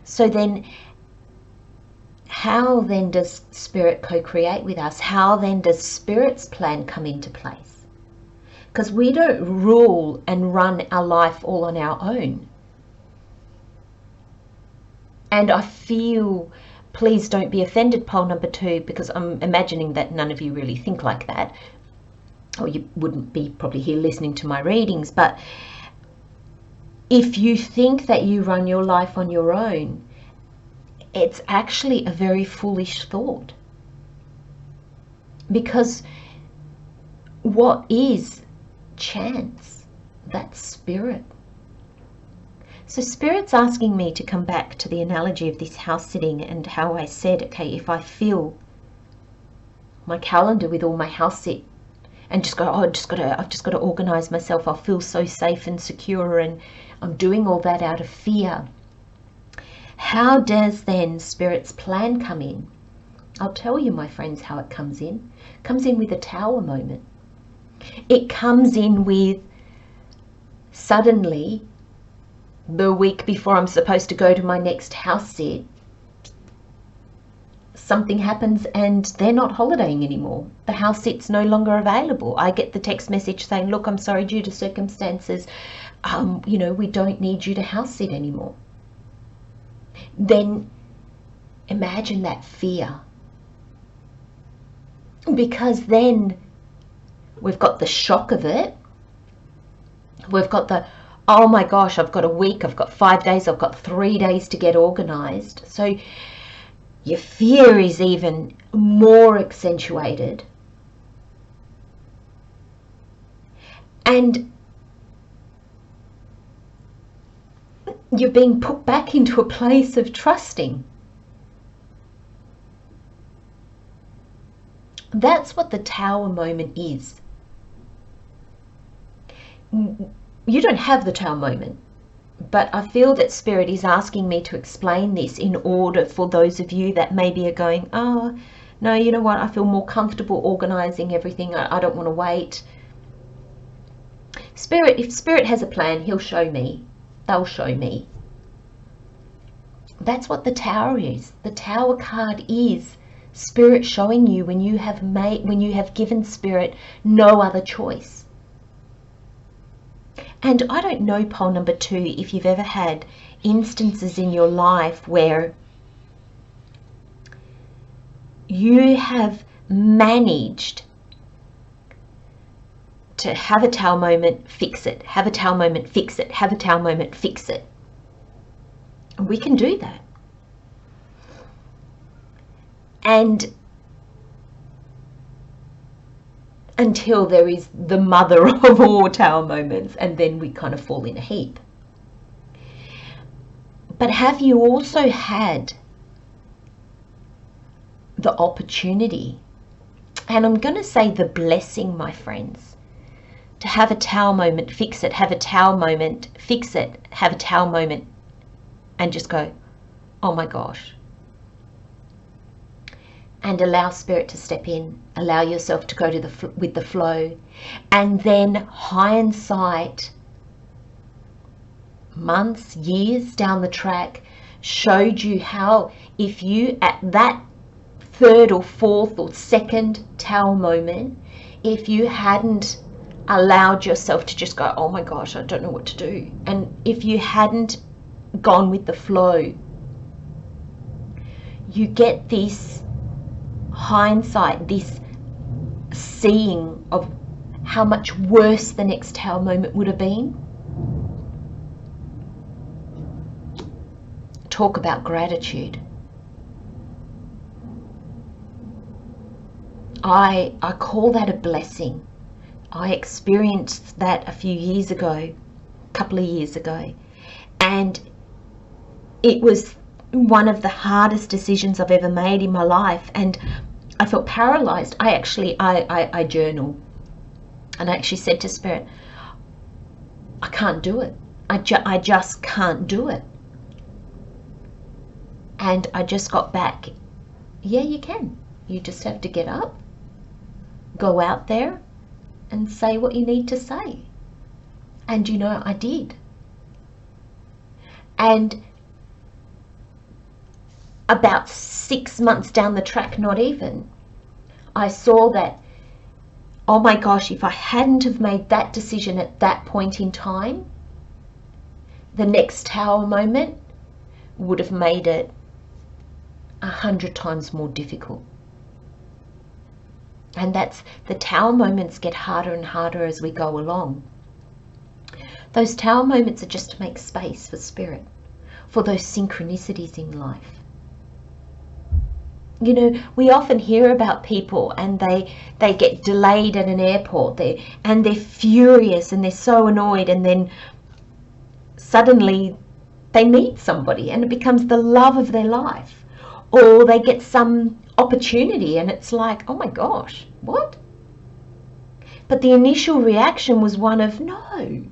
So then, how then does spirit co-create with us? How then does spirit's plan come into place? Because we don't rule and run our life all on our own. And I feel, please don't be offended, poll number 2, because I'm imagining that none of you really think like that, or you wouldn't be probably here listening to my readings. But if you think that you run your life on your own, it's actually a very foolish thought. Because what is chance? That's spirit. So spirit's asking me to come back to the analogy of this house sitting, and how I said, okay, if I fill my calendar with all my house sit and just go, oh, I've just got to organize myself, I'll feel so safe and secure, and I'm doing all that out of fear. How does then spirit's plan come in? I'll tell you, my friends, how it comes in. It comes in with a tower moment. It comes in with, suddenly, the week before I'm supposed to go to my next house sit, something happens and they're not holidaying anymore. The house sit's no longer available. I get the text message saying, look, I'm sorry, due to circumstances, you know, we don't need you to house sit anymore. Then imagine that fear. Because then we've got the shock of it. We've got the, oh my gosh, I've got a week, I've got 5 days, I've got 3 days to get organized. So your fear is even more accentuated. And you're being put back into a place of trusting. That's what the tower moment is. You don't have the tower moment, but I feel that spirit is asking me to explain this in order for those of you that maybe are going, oh, no, you know what, I feel more comfortable organizing everything, I don't want to wait. Spirit, if spirit has a plan, he'll show me. They'll show me. That's what the tower is. The tower card is spirit showing you when you have given spirit no other choice. And I don't know, poll number 2, if you've ever had instances in your life where you have managed to have a tower moment, fix it, have a tower moment, fix it, have a tower moment, fix it. We can do that. And until there is the mother of all tower moments, and then we kind of fall in a heap. But have you also had the opportunity, and I'm going to say the blessing, my friends, to have a tower moment, fix it, have a tower moment, fix it, have a tower moment, and just go, oh my gosh. And allow spirit to step in, allow yourself to go to with the flow, and then hindsight, months, years down the track, showed you how, if you at that 3rd or 4th or 2nd tower moment, if you hadn't allowed yourself to just go, oh my gosh, I don't know what to do, and if you hadn't gone with the flow, you get this hindsight, this seeing of how much worse the next tower moment would have been. Talk about gratitude. I call that a blessing. I experienced that a few years ago, a couple of years ago, and it was one of the hardest decisions I've ever made in my life, and I felt paralyzed. I journal, and I actually said to Spirit, I can't do it. I just can't do it. And I just got back, yeah, you can. You just have to get up, go out there and say what you need to say. And you know, I did. And about 6 months down the track, not even, I saw that, oh my gosh, if I hadn't have made that decision at that point in time, the next tower moment would have made it 100 times more difficult. And that's, the tower moments get harder and harder as we go along. Those tower moments are just to make space for Spirit, for those synchronicities in life. You know, we often hear about people and they get delayed at an airport, and they're furious and they're so annoyed, and then suddenly they meet somebody and it becomes the love of their life. Or they get some opportunity and it's like, oh my gosh, what? But the initial reaction was one of no,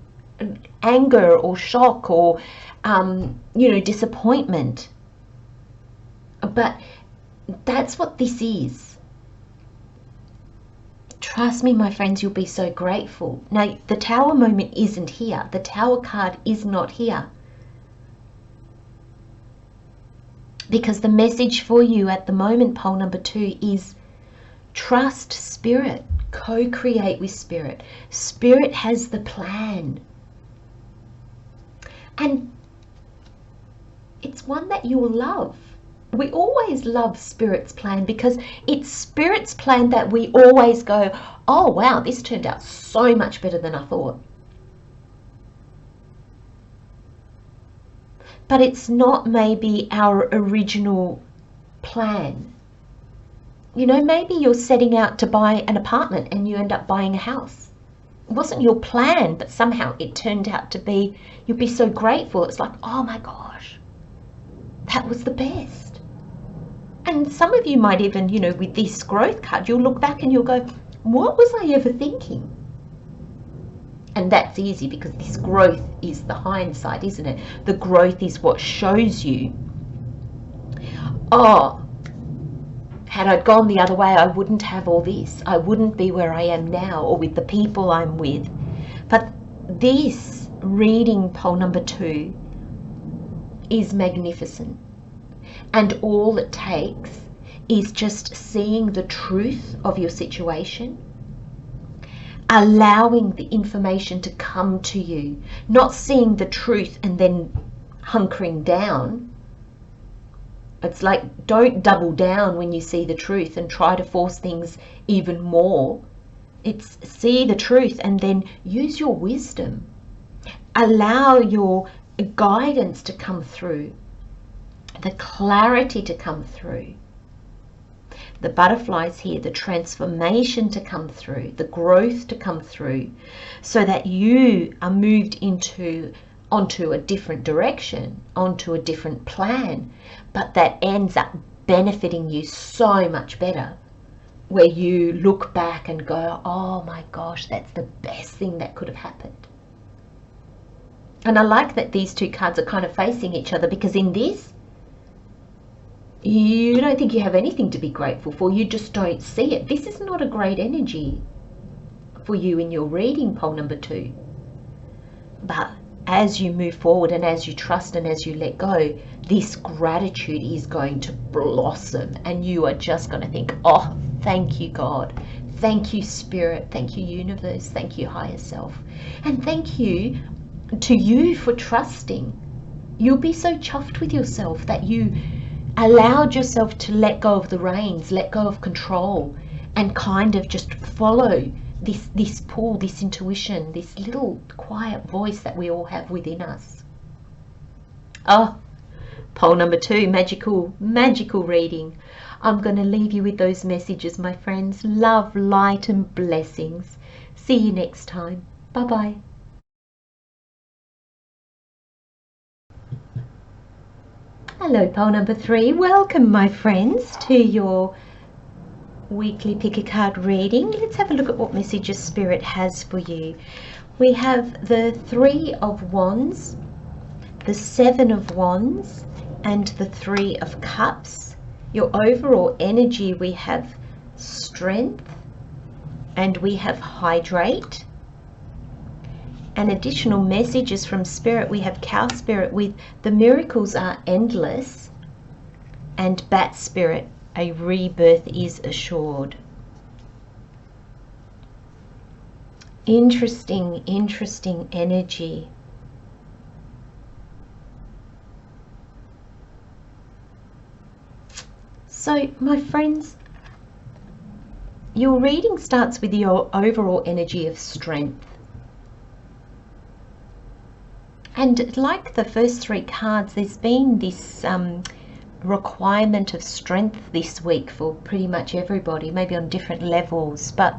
anger or shock or, you know, disappointment. But that's what this is. Trust me, my friends, you'll be so grateful. Now, the tower moment isn't here. The tower card is not here. Because the message for you at the moment, pole number 2, is trust Spirit, co-create with Spirit. Spirit has the plan. And it's one that you will love. We always love Spirit's plan because it's Spirit's plan that we always go, oh wow, this turned out so much better than I thought. But it's not maybe our original plan. You know, maybe you're setting out to buy an apartment and you end up buying a house. It wasn't your plan, but somehow it turned out to be, you'll be so grateful. It's like, oh my gosh, that was the best. And some of you might even, you know, with this growth card, you'll look back and you'll go, what was I ever thinking? And that's easy because this growth is the hindsight, isn't it? The growth is what shows you, oh, had I gone the other way, I wouldn't have all this. I wouldn't be where I am now or with the people I'm with. But this reading, pole number 2, is magnificent. And all it takes is just seeing the truth of your situation, allowing the information to come to you, not seeing the truth and then hunkering down. It's like, don't double down when you see the truth and try to force things even more. It's see the truth and then use your wisdom. Allow your guidance to come through, the clarity to come through. The butterflies here, the transformation to come through, the growth to come through, so that you are moved onto a different direction, onto a different plan, but that ends up benefiting you so much better, where you look back and go, oh my gosh, that's the best thing that could have happened. And I like that these two cards are kind of facing each other, because in this, you don't think you have anything to be grateful for. You just don't see it. This is not a great energy for you in your reading, pole number 2. But as you move forward and as you trust and as you let go, this gratitude is going to blossom, and you are just going to think, oh, thank you, God. Thank you, Spirit. Thank you, Universe. Thank you, Higher Self. And thank you to you for trusting. You'll be so chuffed with yourself that you allowed yourself to let go of the reins, let go of control, and kind of just follow this pull, this intuition, this little quiet voice that we all have within us. Oh, pole number 2, magical reading. I'm going to leave you with those messages, my friends. Love, light, and blessings. See you next time. Bye-bye. Hello, pole number 3. Welcome, my friends, to your weekly pick a card reading. Let's have a look at what messages Spirit has for you. We have the 3 of Wands, the 7 of Wands, and the 3 of Cups. Your overall energy, we have strength, and we have hydrate. And additional messages from Spirit, we have Cow Spirit with the miracles are endless, and Bat Spirit, a rebirth is assured. Interesting energy. So, my friends, your reading starts with your overall energy of strength. And like the first 3 cards, there's been this requirement of strength this week for pretty much everybody, maybe on different levels, but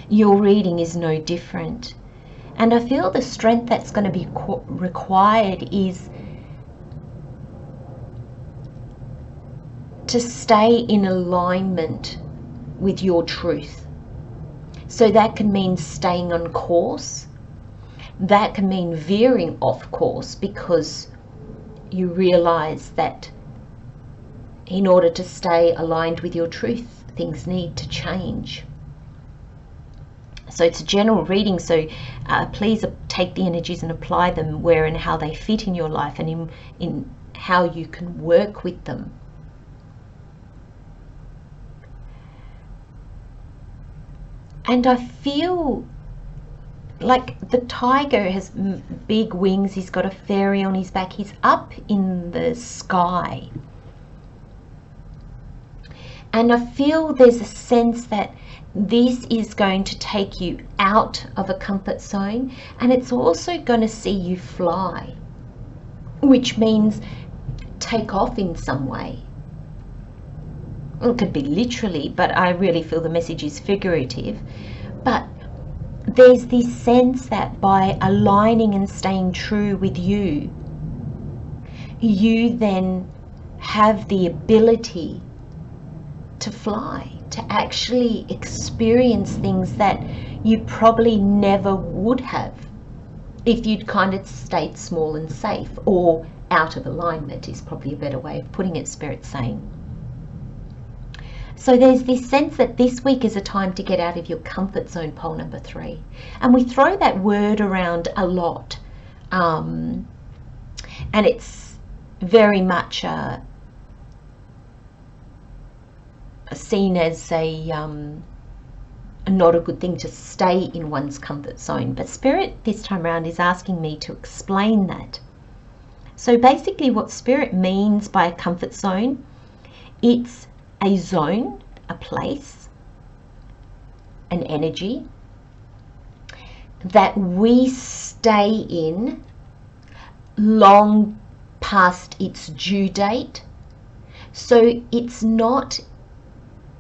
your reading is no different. And I feel the strength that's going to be required is to stay in alignment with your truth. So that can mean staying on course. That can mean veering off course because you realize that in order to stay aligned with your truth, things need to change. So it's a general reading, so please take the energies and apply them where and how they fit in your life and in how you can work with them. And I feel like the tiger has big wings, he's got a fairy on his back, he's up in the sky. And I feel there's a sense that this is going to take you out of a comfort zone, and it's also going to see you fly, which means take off in some way. It could be literally, but I really feel the message is figurative. But there's this sense that by aligning and staying true with you, you then have the ability to fly, to actually experience things that you probably never would have if you'd kind of stayed small and safe, or out of alignment is probably a better way of putting it, Spirit's saying. So there's this sense that this week is a time to get out of your comfort zone, pole number 3. And we throw that word around a lot. And it's very much seen as not a good thing to stay in one's comfort zone. But Spirit this time around is asking me to explain that. So basically what Spirit means by a comfort zone, it's a zone, a place, an energy that we stay in long past its due date. So it's not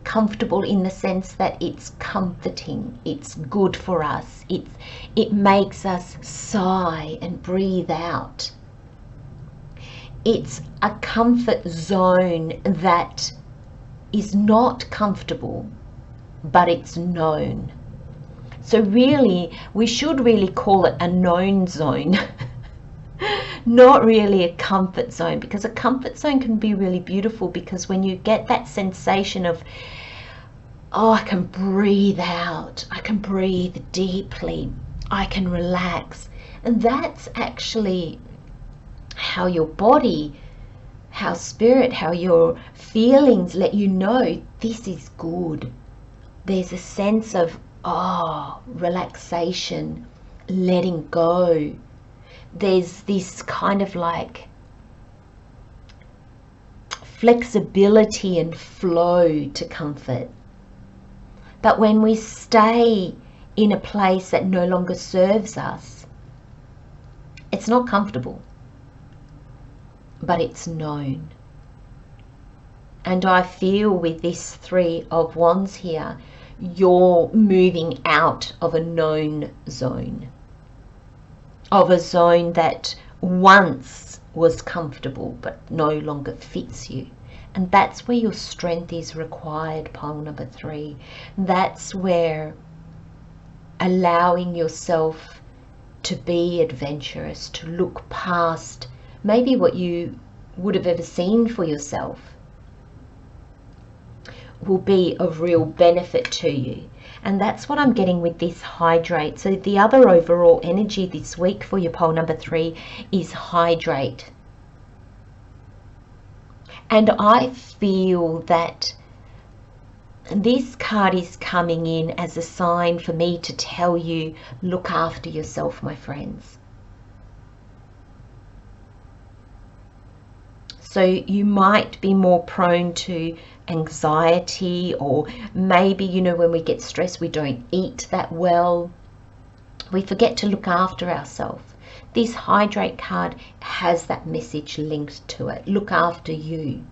comfortable in the sense that it's comforting, it's good for us, it makes us sigh and breathe out. It's a comfort zone that is not comfortable, but it's known. So really, we should really call it a known zone, not really a comfort zone, because a comfort zone can be really beautiful, because when you get that sensation of, oh, I can breathe out, I can breathe deeply, I can relax, and that's actually how your body, how Spirit, how your feelings let you know this is good. There's a sense of, oh, relaxation, letting go. There's this kind of like flexibility and flow to comfort. But when we stay in a place that no longer serves us, it's not comfortable, but it's known. And I feel with this Three of Wands here, you're moving out of a known zone, of a zone that once was comfortable but no longer fits you. And that's where your strength is required, pile number 3. That's where allowing yourself to be adventurous, to look past maybe what you would have ever seen for yourself, will be of real benefit to you. And that's what I'm getting with this hydrate. So the other overall energy this week for your pole number 3 is hydrate. And I feel that this card is coming in as a sign for me to tell you, look after yourself, my friends. So you might be more prone to anxiety, or maybe, you know, when we get stressed, we don't eat that well. We forget to look after ourselves. This hydrate card has that message linked to it. Look after you.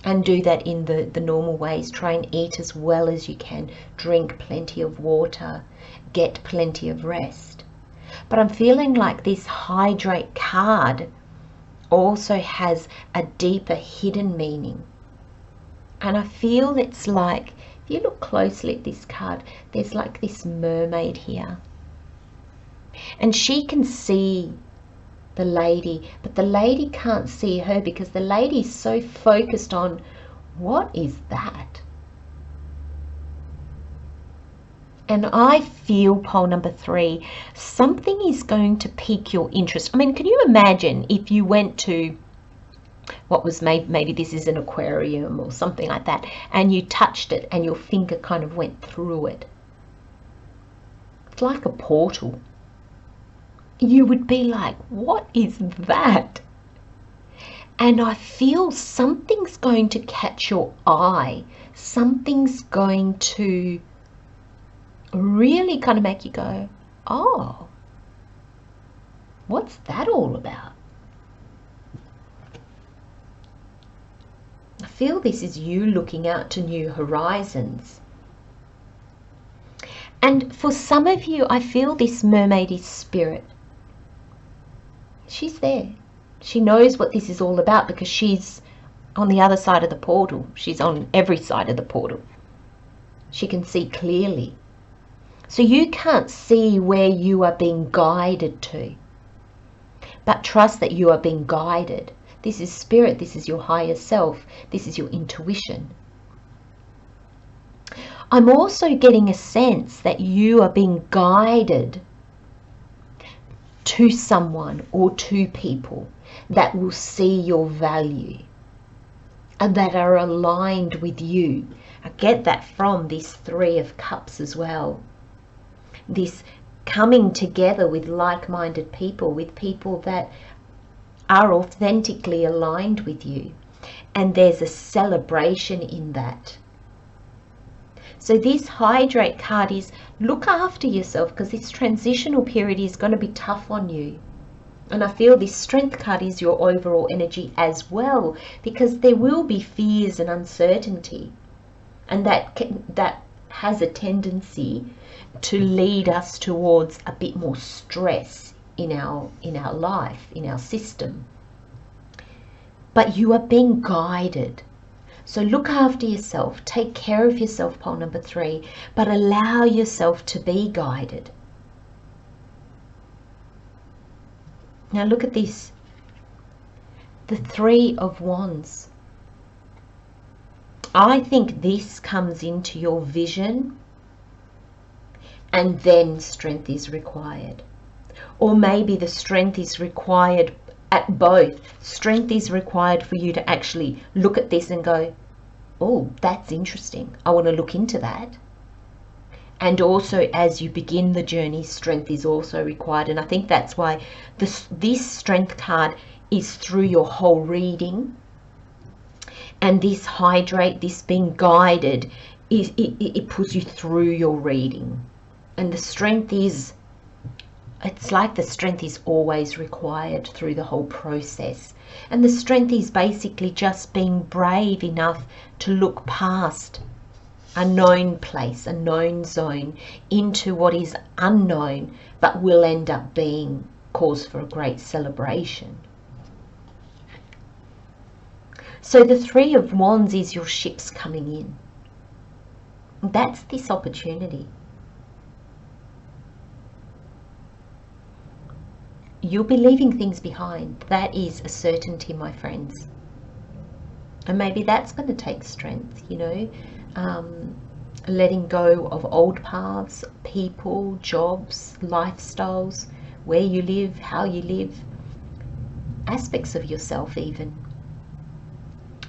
And do that in the normal ways. Try and eat as well as you can. Drink plenty of water. Get plenty of rest. But I'm feeling like this hydrate card also has a deeper hidden meaning. And I feel it's like, if you look closely at this card, there's like this mermaid here. And she can see the lady, but the lady can't see her because the lady's so focused on, what is that? And I feel, pole number 3, something is going to pique your interest. I mean, can you imagine if you went to what was maybe this is an aquarium or something like that, and you touched it and your finger kind of went through it? It's like a portal. You would be like, what is that? And I feel something's going to catch your eye. Something's going to really kind of make you go, oh, what's that all about? I feel this is you looking out to new horizons. And for some of you, I feel this mermaid is spirit. She's there. She knows what this is all about because she's on the other side of the portal. She's on every side of the portal. She can see clearly. So you can't see where you are being guided to. But trust that you are being guided. This is spirit. This is your higher self. This is your intuition. I'm also getting a sense that you are being guided to someone or to people that will see your value and that are aligned with you. I get that from this 3 of Cups as well. This coming together with like-minded people, with people that are authentically aligned with you. And there's a celebration in that. So this hydrate card is look after yourself, because this transitional period is going to be tough on you. And I feel this strength card is your overall energy as well, because there will be fears and uncertainty. And that has a tendency to lead us towards a bit more stress in our life, in our system. But you are being guided. So look after yourself, take care of yourself, pole number 3, but allow yourself to be guided. Now look at this, the 3 of Wands. I think this comes into your vision, and then strength is required. Or maybe the strength is required at both. Strength is required for you to actually look at this and go, oh, that's interesting. I want to look into that. And also, as you begin the journey, strength is also required. And I think that's why this strength card is through your whole reading. And this hydrate, this being guided, it puts you through your reading. And the strength is, it's like the strength is always required through the whole process. And the strength is basically just being brave enough to look past a known place, a known zone, into what is unknown, but will end up being cause for a great celebration. So the Three of Wands is your ships coming in. That's this opportunity. You'll be leaving things behind. That is a certainty, my friends. And maybe that's going to take strength, you know, letting go of old paths, people, jobs, lifestyles, where you live, how you live, aspects of yourself even.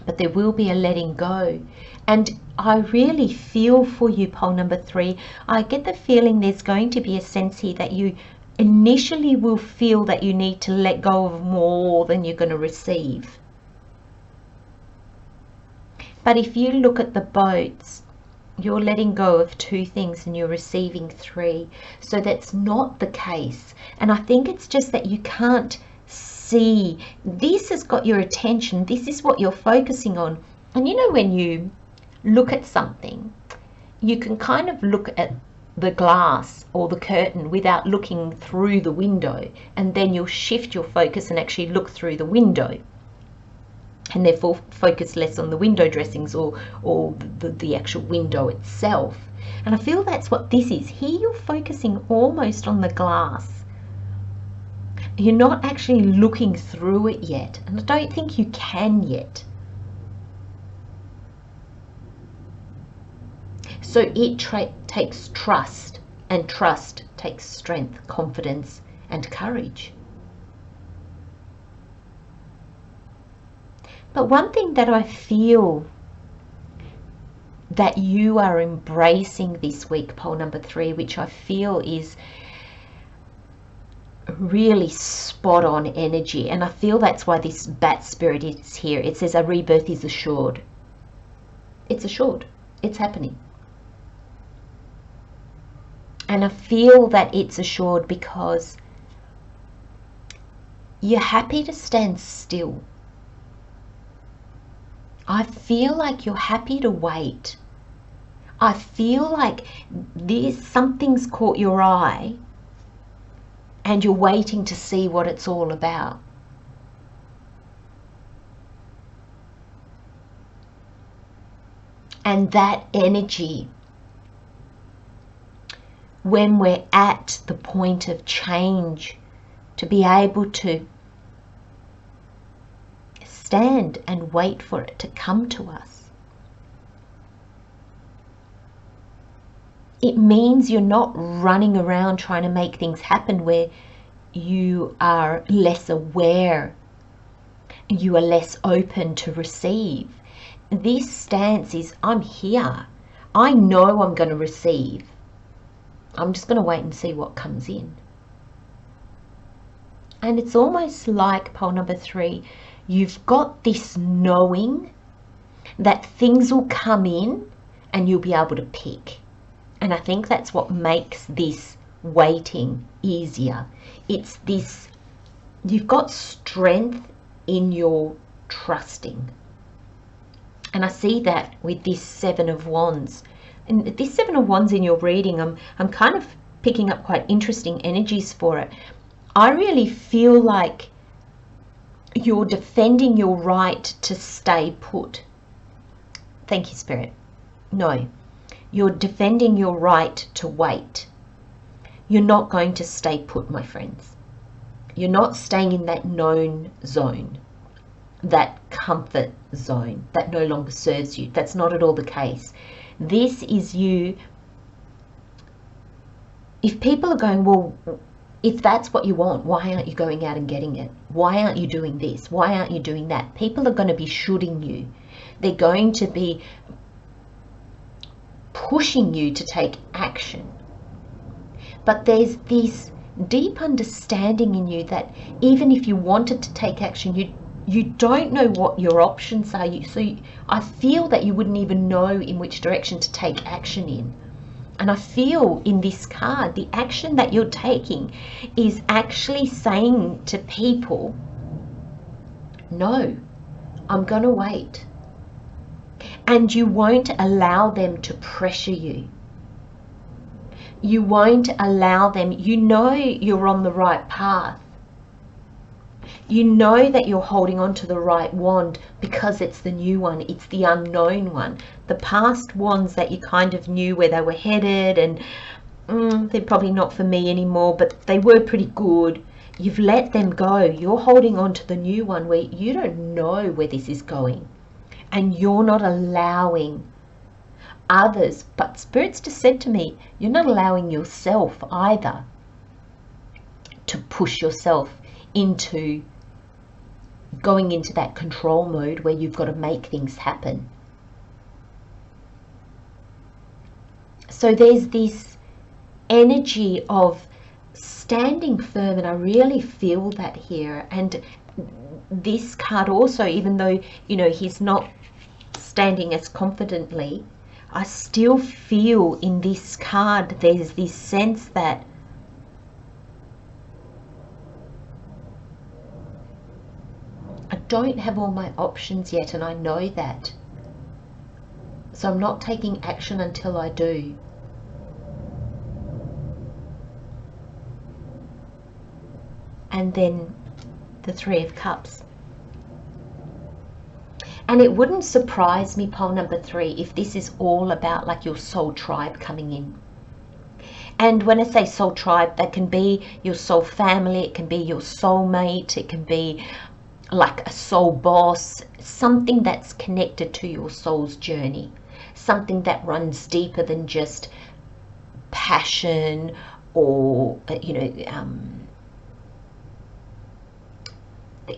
But there will be a letting go. And I really feel for you, pole number 3. I get the feeling there's going to be a sense here that you initially will feel that you need to let go of more than you're going to receive. But if you look at the boats, you're letting go of 2 things and you're receiving 3. So that's not the case. And I think it's just that you can't see. This has got your attention. This is what you're focusing on. And you know, when you look at something, you can kind of look at the glass or the curtain without looking through the window, and then you'll shift your focus and actually look through the window, and therefore focus less on the window dressings or the actual window itself. And I feel that's what this is. Here you're focusing almost on the glass. You're not actually looking through it yet, and I don't think you can yet. So it takes trust, and trust takes strength, confidence, and courage. But one thing that I feel that you are embracing this week, pole number 3, which I feel is really spot on energy, and I feel that's why this bat spirit is here. It says a rebirth is assured. It's assured. It's happening. And I feel that it's assured because you're happy to stand still. I feel like you're happy to wait. I feel like something's caught your eye and you're waiting to see what it's all about. And that energy, when we're at the point of change, to be able to stand and wait for it to come to us. It means you're not running around trying to make things happen, where you are less aware, you are less open to receive. This stance is, I'm here. I know I'm going to receive. I'm just going to wait and see what comes in. And it's almost like, pole number 3, you've got this knowing that things will come in and you'll be able to pick. And I think that's what makes this waiting easier. It's this, you've got strength in your trusting. And I see that with this 7 of Wands. And this 7 of Wands in your reading, I'm kind of picking up quite interesting energies for it. I really feel like you're defending your right to stay put. Thank you, Spirit. No, you're defending your right to wait. You're not going to stay put, my friends. You're not staying in that known zone, that comfort zone that no longer serves you. That's not at all the case. This is you. If people are going, well, if that's what you want, why aren't you going out and getting it? Why aren't you doing this? Why aren't you doing that? People are going to be shooting you. They're going to be pushing you to take action. But there's this deep understanding in you that even if you wanted to take action, You don't know what your options are. I feel that you wouldn't even know in which direction to take action in. And I feel in this card, the action that you're taking is actually saying to people, no, I'm going to wait. And you won't allow them to pressure you. You won't allow them. You know you're on the right path. You know that you're holding on to the right wand because it's the new one. It's the unknown one. The past wands that you kind of knew where they were headed, and they're probably not for me anymore, but they were pretty good. You've let them go. You're holding on to the new one where you don't know where this is going. And you're not allowing others. But Spirit's just said to me, you're not allowing yourself either to push yourself into going into that control mode where you've got to make things happen. So there's this energy of standing firm, and I really feel that here. And this card also, even though, you know, he's not standing as confidently, I still feel in this card there's this sense that I don't have all my options yet, and I know that. So I'm not taking action until I do. And then the Three of Cups. And it wouldn't surprise me, pole number 3, if this is all about like your soul tribe coming in. And when I say soul tribe, that can be your soul family, it can be your soulmate, it can be like a soul boss, something that's connected to your soul's journey, something that runs deeper than just passion or, you know,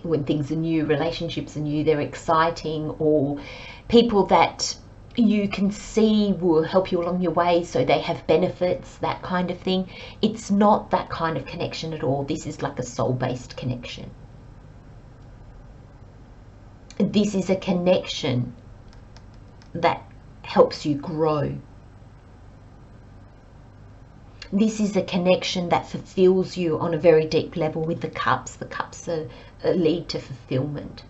when things are new, relationships are new, they're exciting, or people that you can see will help you along your way, so they have benefits, that kind of thing. It's not that kind of connection at all. This is like a soul-based connection. This is a connection that helps you grow. This is a connection that fulfills you on a very deep level with the cups. The cups are lead to fulfillment.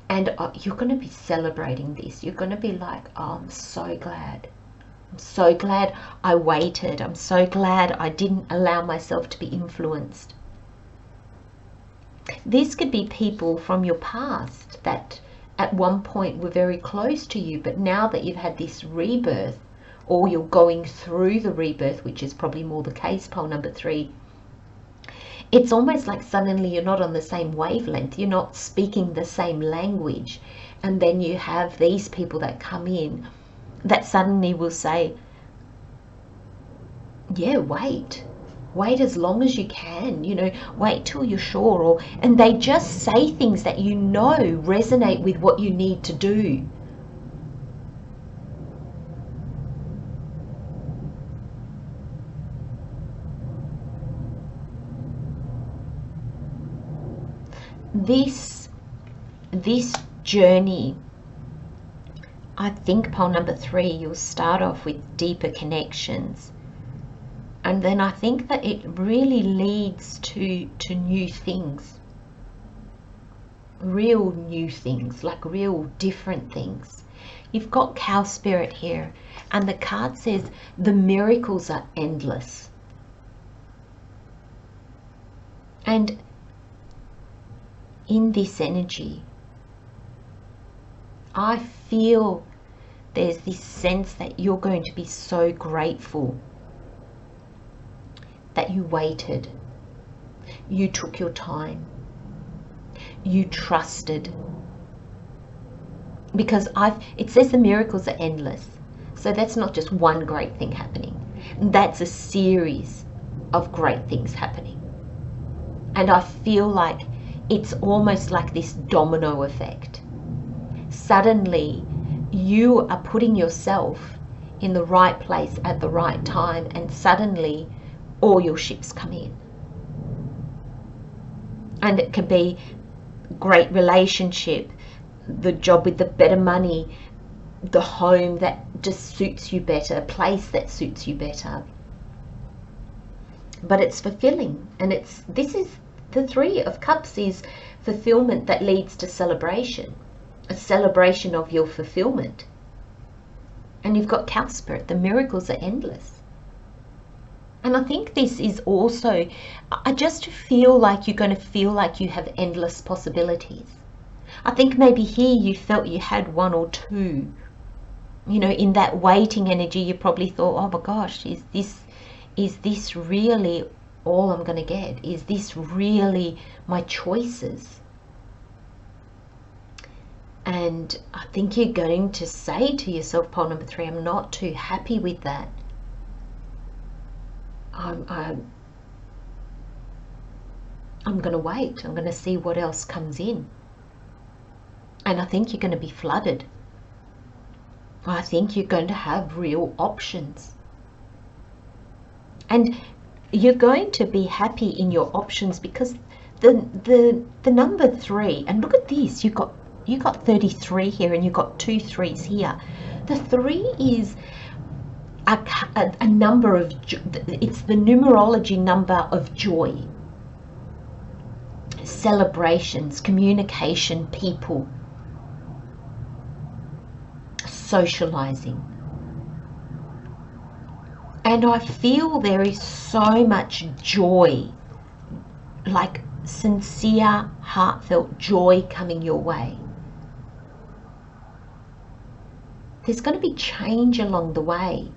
And you're going to be celebrating this. You're going to be like, oh, I'm so glad. I'm so glad I waited. I'm so glad I didn't allow myself to be influenced. This could be people from your past that at one point were very close to you, but now that you've had this rebirth, or you're going through the rebirth, which is probably more the case, pole number 3, it's almost like suddenly you're not on the same wavelength, you're not speaking the same language. And then you have these people that come in that suddenly will say, yeah, wait as long as you can, you know, wait till you're sure. And they just say things that you know resonate with what you need to do. This journey, I think, pole number 3, you'll start off with deeper connections. And then I think that it really leads to new things. Real new things, like real different things. You've got cow spirit here, and the card says the miracles are endless. And in this energy, I feel there's this sense that you're going to be so grateful that you waited, you took your time, you trusted. Because it says the miracles are endless. So that's not just one great thing happening. That's a series of great things happening. And I feel like it's almost like this domino effect. Suddenly, you are putting yourself in the right place at the right time, and suddenly all your ships come in. And it could be great relationship, the job with the better money, the home that just suits you better, a place that suits you better. But it's fulfilling, and this is the Three of Cups, is fulfillment that leads to celebration, a celebration of your fulfillment. And you've got Cow Spirit, the miracles are endless. And I think this is also, I just feel like you're going to feel like you have endless possibilities. I think maybe here you felt you had one or two. You know, in that waiting energy, you probably thought, oh my gosh, is this really all I'm going to get? Is this really my choices? And I think you're going to say to yourself, pole number 3, I'm not too happy with that. I'm going to wait. I'm going to see what else comes in. And I think you're going to be flooded. I think you're going to have real options. And you're going to be happy in your options because the number 3, and look at this, you got 33 here and you've got 2 3s here. The 3 is a number of, it's the numerology number of joy, celebrations, communication, people, socializing. And I feel there is so much joy, like sincere, heartfelt joy coming your way. There's going to be change along the way,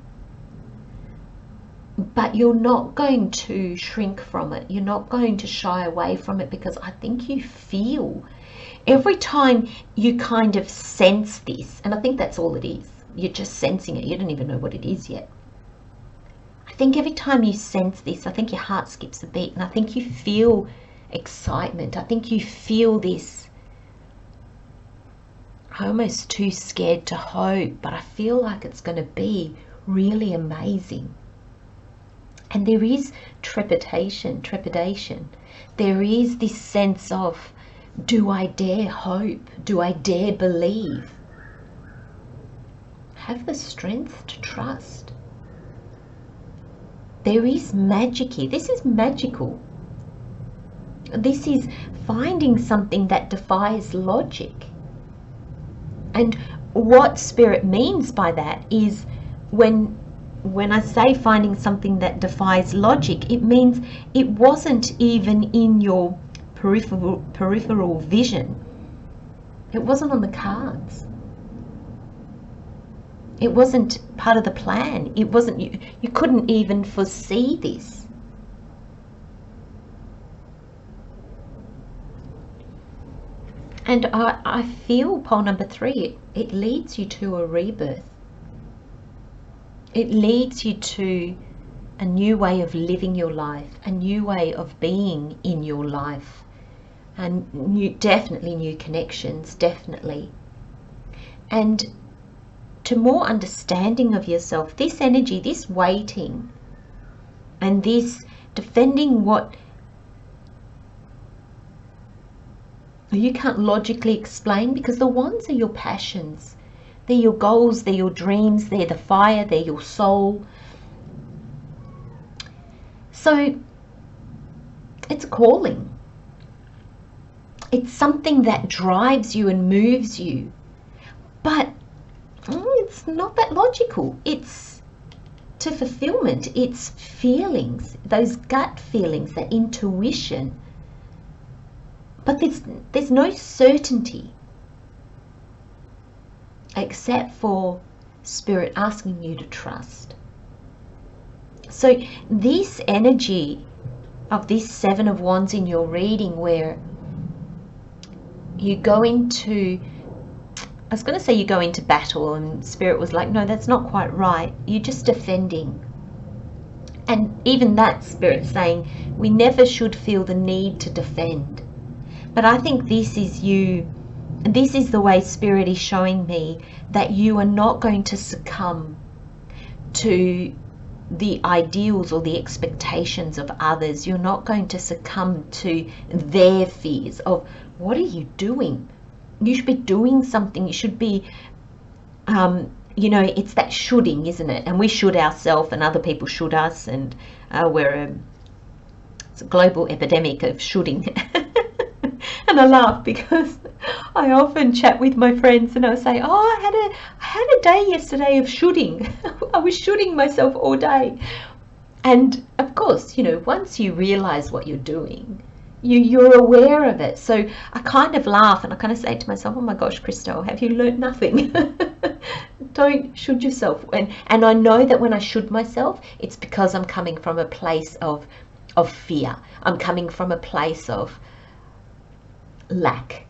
but you're not going to shrink from it. You're not going to shy away from it, because I think you feel every time you kind of sense this, and I think that's all it is. You're just sensing it. You don't even know what it is yet. I think every time you sense this, I think your heart skips a beat, and I think you feel excitement. I think you feel this, I'm almost too scared to hope, but I feel like it's going to be really amazing. And there is trepidation. There is this sense of, do I dare hope? Do I dare believe? Have the strength to trust. There is magic here. This is magical. This is finding something that defies logic. And what Spirit means by that is, when I say finding something that defies logic, it means it wasn't even in your peripheral vision. It wasn't on the cards. It wasn't part of the plan. It wasn't, you couldn't even foresee this. And I feel pole number 3, it leads you to a rebirth. It leads you to a new way of living your life, a new way of being in your life, and definitely new connections, definitely. And to more understanding of yourself, this energy, this waiting, and this defending what you can't logically explain, because the wands are your passions. They're your goals, they're your dreams, they're the fire, they're your soul. So it's a calling. It's something that drives you and moves you. But it's not that logical. It's to fulfillment. It's feelings, those gut feelings, that intuition. But there's no certainty, except for Spirit asking you to trust. So this energy of this 7 of Wands in your reading, where you go into, I was going to say you go into battle, and Spirit was like, no, that's not quite right. You're just defending. And even that, Spirit's saying, we never should feel the need to defend. But I think this is you. This is the way Spirit is showing me that you are not going to succumb to the ideals or the expectations of others. You're not going to succumb to their fears of, what are you doing? You should be doing something. You should be, you know, it's that shoulding, isn't it? And we should ourselves, and other people should us, and it's a global epidemic of shoulding. And I laugh because I often chat with my friends and I'll say, oh, I had a day yesterday of shoulding. I was shoulding myself all day. And of course, you know, once you realize what you're doing, you're aware of it. So I kind of laugh and I kind of say to myself, oh my gosh, Christelle, have you learned nothing? Don't should yourself. And I know that when I should myself, it's because I'm coming from a place of fear. I'm coming from a place of lack.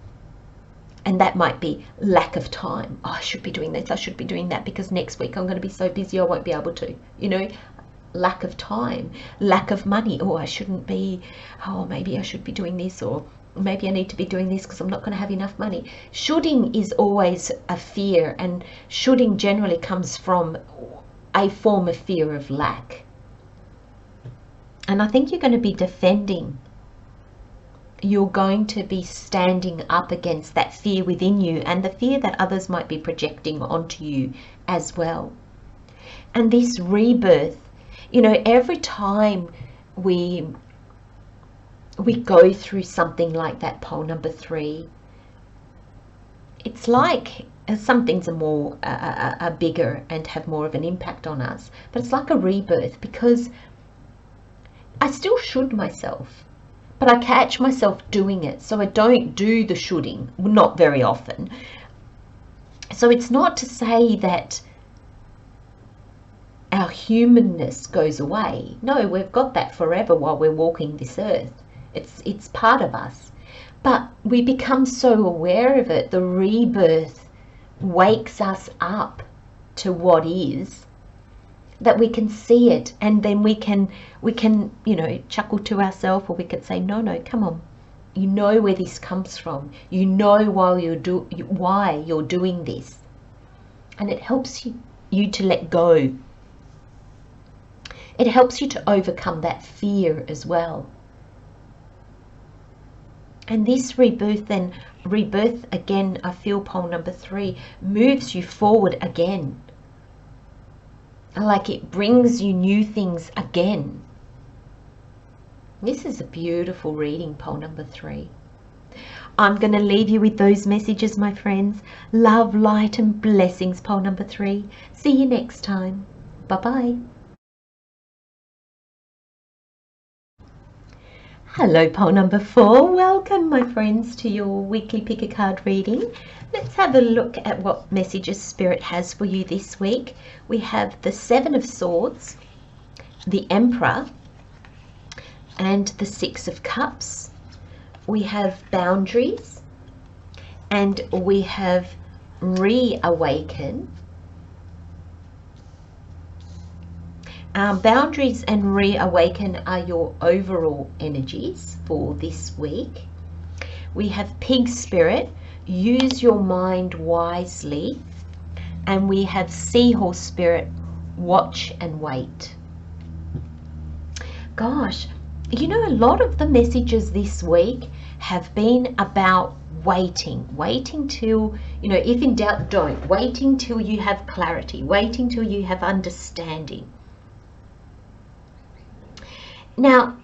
And that might be lack of time. Oh, I should be doing this, I should be doing that, because next week I'm going to be so busy I won't be able to. You know, lack of time, lack of money. Oh, I shouldn't be, oh, maybe I should be doing this, or maybe I need to be doing this because I'm not going to have enough money. Shoulding is always a fear, and shoulding generally comes from a form of fear of lack. And I think you're going to be defending. You're going to be standing up against that fear within you and the fear that others might be projecting onto you as well. And this rebirth, you know, every time we go through something like that, pole number 3, it's like some things are more are bigger and have more of an impact on us, but it's like a rebirth, because I still should myself, but I catch myself doing it, so I don't do the shoulding, not very often. So it's not to say that our humanness goes away. No, we've got that forever while we're walking this earth. It's part of us. But we become so aware of it. The rebirth wakes us up to what is, that we can see it, and then we can, you know, chuckle to ourselves, or we could say, no, come on. You know where this comes from. You know why you're doing this. And it helps you to let go. It helps you to overcome that fear as well. And this rebirth again, I feel pole number 3, moves you forward again. Like it brings you new things again. This is a beautiful reading, pole number 3. I'm going to leave you with those messages, my friends. Love, light and blessings, pole number 3. See you next time. Bye-bye. Hello, pole number 4. Welcome, my friends, to your weekly pick a card reading. Let's have a look at what messages Spirit has for you this week. We have the 7 of Swords, the Emperor, and the 6 of Cups. We have boundaries, and we have reawaken. Boundaries and reawaken are your overall energies for this week. We have Pig Spirit, use your mind wisely, and we have Seahorse Spirit, watch and wait. Gosh, you know, a lot of the messages this week have been about waiting till, you know, if in doubt, don't. Waiting till you have clarity, waiting till you have understanding. Now,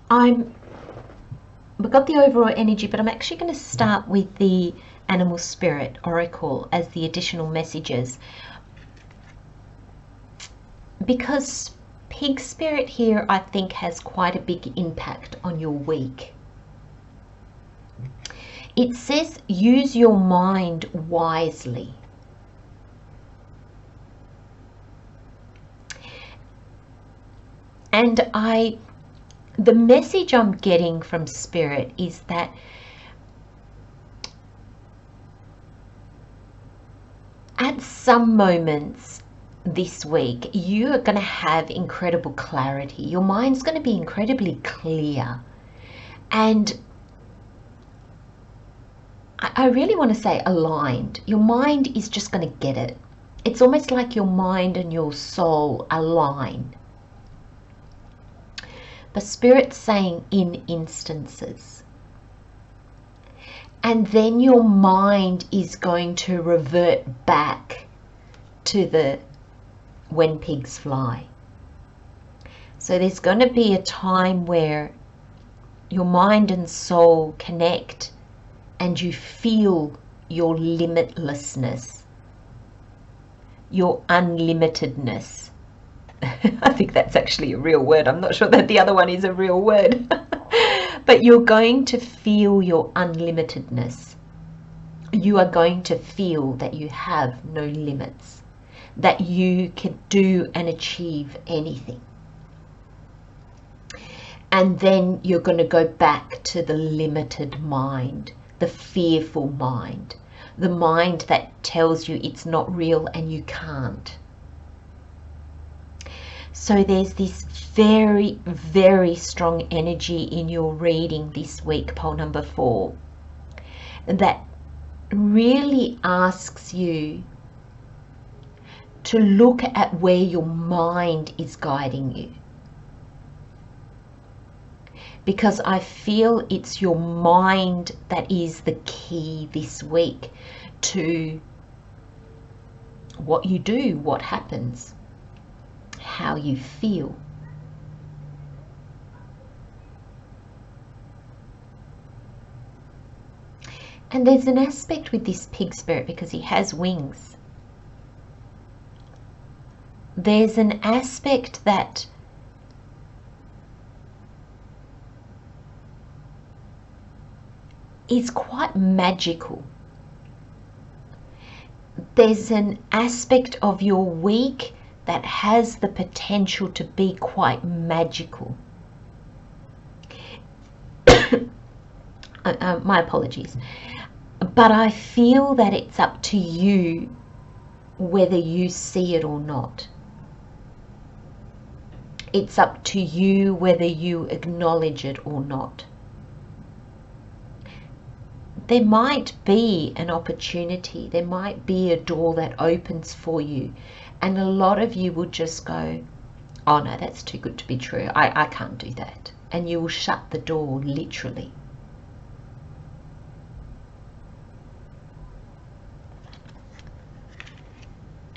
we've got the overall energy, but I'm actually going to start with the Animal Spirit Oracle as the additional messages, because Pig Spirit here, I think, has quite a big impact on your week. It says, use your mind wisely. And the message I'm getting from Spirit is that at some moments this week, you are going to have incredible clarity. Your mind's going to be incredibly clear. And I really want to say aligned. Your mind is just going to get it. It's almost like your mind and your soul align. But Spirit's saying in instances. And then your mind is going to revert back to the when pigs fly. So there's going to be a time where your mind and soul connect and you feel your limitlessness, your unlimitedness. I think that's actually a real word. I'm not sure that the other one is a real word. But you're going to feel your unlimitedness. You are going to feel that you have no limits, that you can do and achieve anything. And then you're going to go back to the limited mind, the fearful mind, the mind that tells you it's not real and you can't. So there's this very, very strong energy in your reading this week, pole number 4, that really asks you to look at where your mind is guiding you. Because I feel it's your mind that is the key this week to what you do, what happens, how you feel. And there's an aspect with this pig spirit because he has wings. There's an aspect that is quite magical. There's an aspect of your week that has the potential to be quite magical. My apologies. But I feel that it's up to you whether you see it or not. It's up to you whether you acknowledge it or not. There might be an opportunity, there might be a door that opens for you, and a lot of you will just go, oh no, that's too good to be true, I can't do that. And you will shut the door, literally.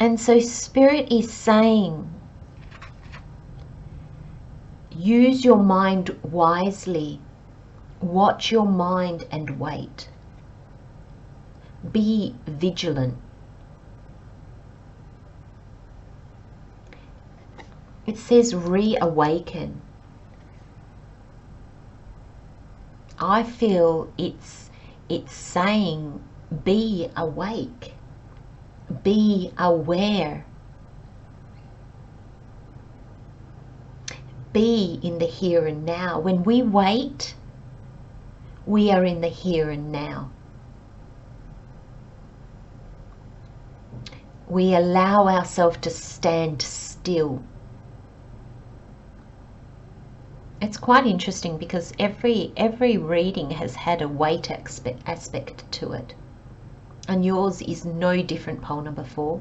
And so Spirit is saying, use your mind wisely, watch your mind and wait. Be vigilant. It says reawaken. I feel it's saying be awake, be aware, be in the here and now. When we wait, we are in the here and now. We allow ourselves to stand still. It's quite interesting because every reading has had a weight aspect to it. And yours is no different, pole number 4.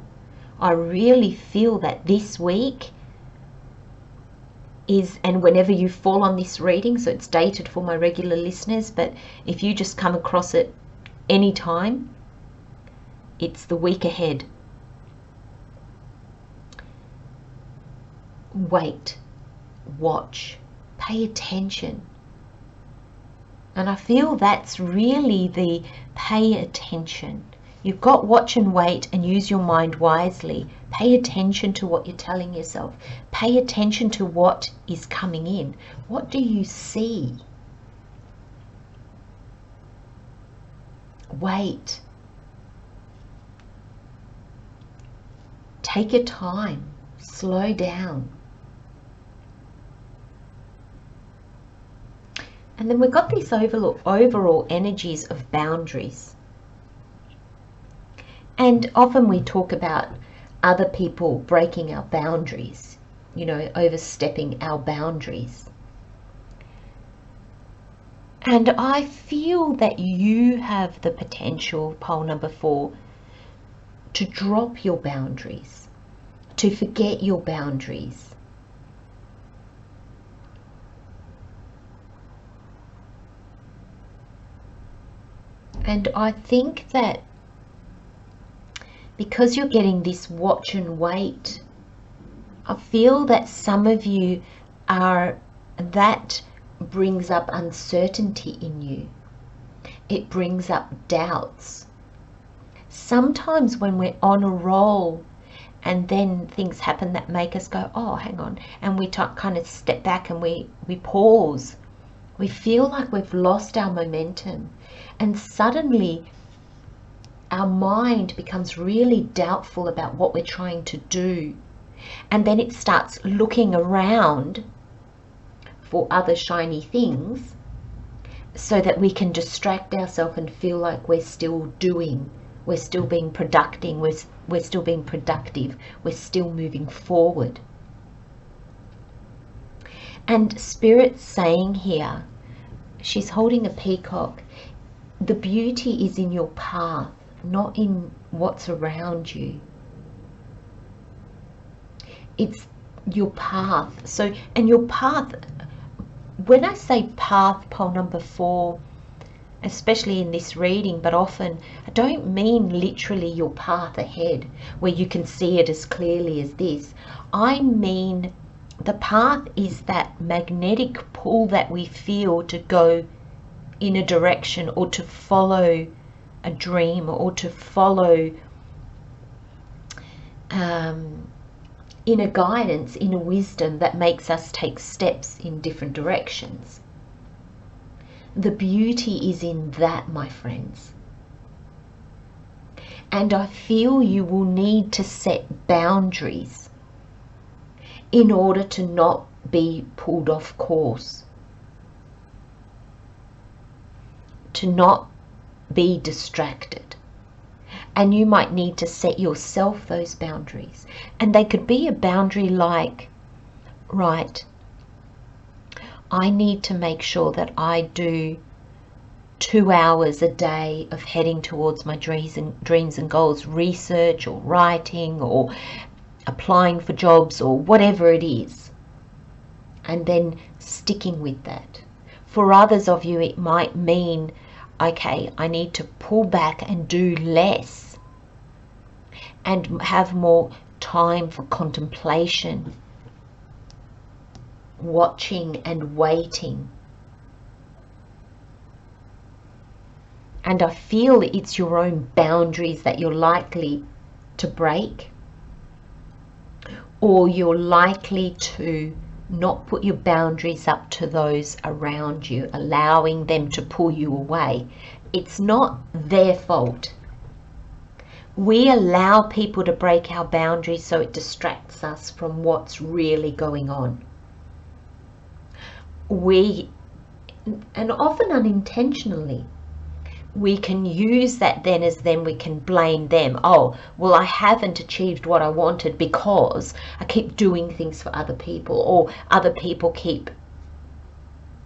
I really feel that this week is, and whenever you fall on this reading, so it's dated for my regular listeners, but if you just come across it anytime, it's the week ahead. Wait, watch, pay attention. And I feel that's really the pay attention. You've got watch and wait and use your mind wisely. Pay attention to what you're telling yourself. Pay attention to what is coming in. What do you see? Wait. Take your time. Slow down. And then we've got these overall energies of boundaries. And often we talk about other people breaking our boundaries, you know, overstepping our boundaries. And I feel that you have the potential, pole number 4, to drop your boundaries, to forget your boundaries. And I think that because you're getting this watch and wait, I feel that some of you are, that brings up uncertainty in you. It brings up doubts. Sometimes when we're on a roll and then things happen that make us go, oh, hang on, and we kind of step back and we pause. We feel like we've lost our momentum, and suddenly our mind becomes really doubtful about what we're trying to do. And then it starts looking around for other shiny things so that we can distract ourselves and feel like we're still doing, we're still being productive, we're still being productive, we're still moving forward. And Spirit's saying here, she's holding a peacock, the beauty is in your path, not in what's around you. It's your path. So, and your path, when I say path, pole number 4, especially in this reading, but often I don't mean literally your path ahead where you can see it as clearly as this. I mean the path is that magnetic pull that we feel to go in a direction, or to follow a dream, or to follow inner guidance, inner wisdom that makes us take steps in different directions. The beauty is in that, my friends. And I feel you will need to set boundaries in order to not be pulled off course, to not be distracted. And you might need to set yourself those boundaries. And they could be a boundary like, right, I need to make sure that I do 2 hours a day of heading towards my dreams and goals, research or writing or applying for jobs or whatever it is. And then sticking with that. For others of you, it might mean, okay, I need to pull back and do less and have more time for contemplation, watching and waiting. And I feel it's your own boundaries that you're likely to break, or you're likely to not put your boundaries up to those around you, allowing them to pull you away. It's not their fault. We allow people to break our boundaries so it distracts us from what's really going on. And often unintentionally, we can use that then we can blame them. Oh, well, I haven't achieved what I wanted because I keep doing things for other people, or other people keep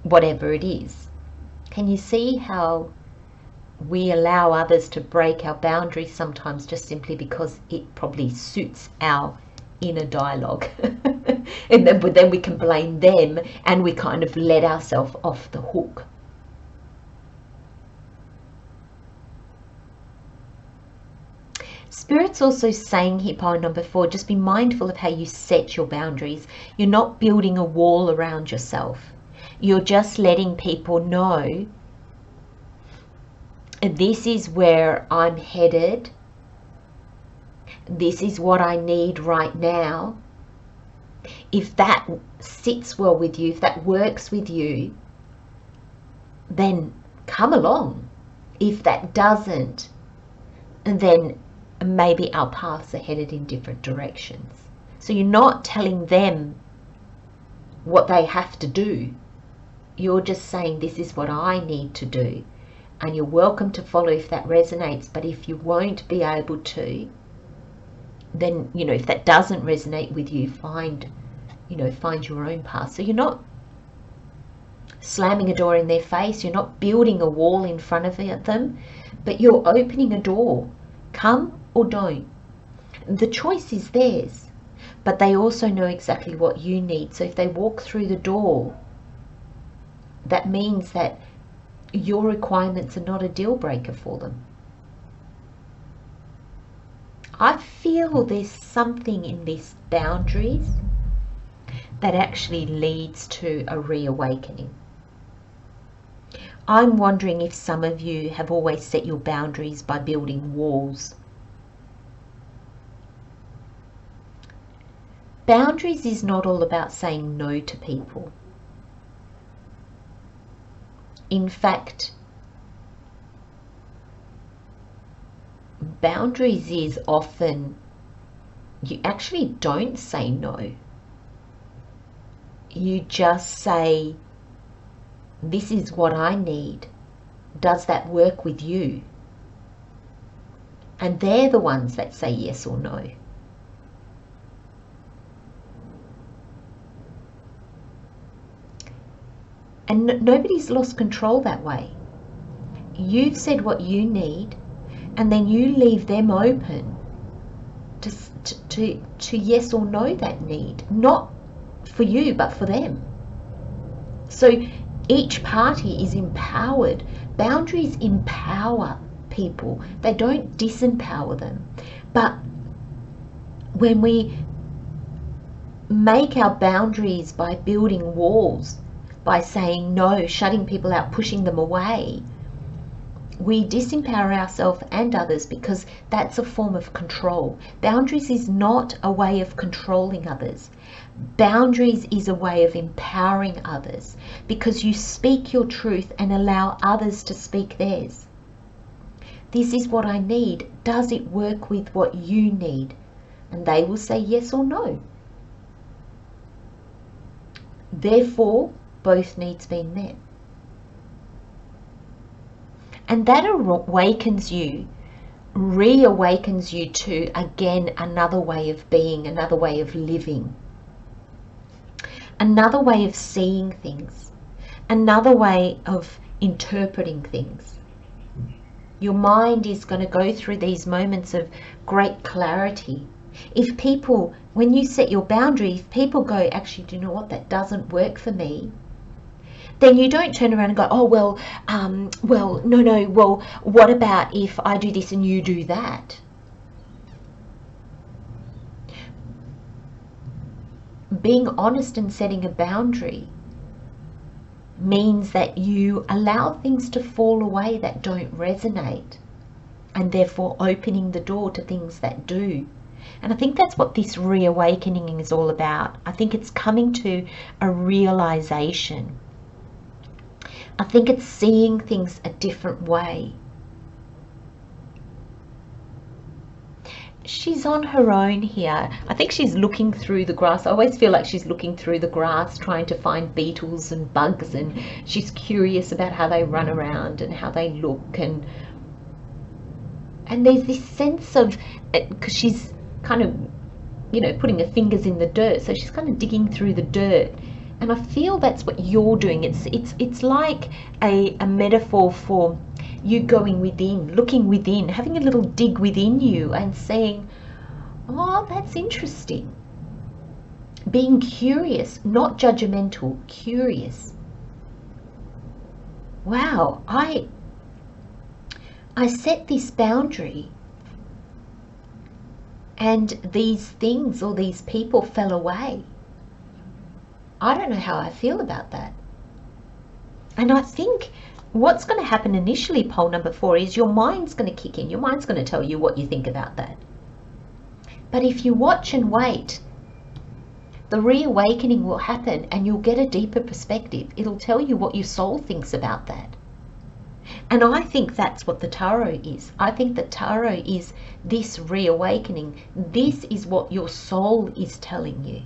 whatever it is. Can you see how we allow others to break our boundaries sometimes just simply because it probably suits our inner dialogue? And then we can blame them and we kind of let ourselves off the hook. Spirit's also saying here, pile number 4, just be mindful of how you set your boundaries. You're not building a wall around yourself. You're just letting people know, this is where I'm headed. This is what I need right now. If that sits well with you, if that works with you, then come along. If that doesn't, then maybe our paths are headed in different directions. So you're not telling them what they have to do. You're just saying, this is what I need to do. And you're welcome to follow if that resonates. But if you won't be able to, then, if that doesn't resonate with you, find your own path. So you're not slamming a door in their face. You're not building a wall in front of them, but you're opening a door. Come or don't. the choice is theirs, but they also know exactly what you need. So if they walk through the door, that means that your requirements are not a deal breaker for them. I feel there's something in these boundaries that actually leads to a reawakening. I'm wondering if some of you have always set your boundaries by building walls. Boundaries is not all about saying no to people. In fact, boundaries is often you actually don't say no. You just say, this is what I need. Does that work with you? And they're the ones that say yes or no. And nobody's lost control that way. You've said what you need, and then you leave them open to yes or no that need. Not for you, but for them. So each party is empowered. Boundaries empower people. They don't disempower them. But when we make our boundaries by building walls, by saying no, shutting people out, pushing them away, we disempower ourselves and others, because that's a form of control. Boundaries is not a way of controlling others. Boundaries is a way of empowering others, because you speak your truth and allow others to speak theirs. This is what I need. Does it work with what you need? And they will say yes or no. Therefore, both needs being met. And that awakens you, reawakens you to, again, another way of being, another way of living, another way of seeing things, another way of interpreting things. Your mind is going to go through these moments of great clarity. If people, when you set your boundary, if people go, actually, do you know what, that doesn't work for me, then you don't turn around and go, oh, well, what about if I do this and you do that? Being honest and setting a boundary means that you allow things to fall away that don't resonate, and therefore opening the door to things that do. And I think that's what this reawakening is all about. I think it's coming to a realization. I think it's seeing things a different way. She's on her own here. I think she's looking through the grass. I always feel like she's looking through the grass, trying to find beetles and bugs, and she's curious about how they run around and how they look. And there's this sense of, because she's kind of, you know, putting her fingers in the dirt, so she's kind of digging through the dirt. And I feel that's what you're doing. It's like a metaphor for you going within, looking within, having a little dig within you and saying, oh, that's interesting. Being curious, not judgmental, curious. Wow, I set this boundary and these things or these people fell away. I don't know how I feel about that. And I think what's going to happen initially, poll number 4, is your mind's going to kick in. Your mind's going to tell you what you think about that. But if you watch and wait, the reawakening will happen and you'll get a deeper perspective. It'll tell you what your soul thinks about that. And I think that's what the tarot is. I think the tarot is this reawakening. This is what your soul is telling you.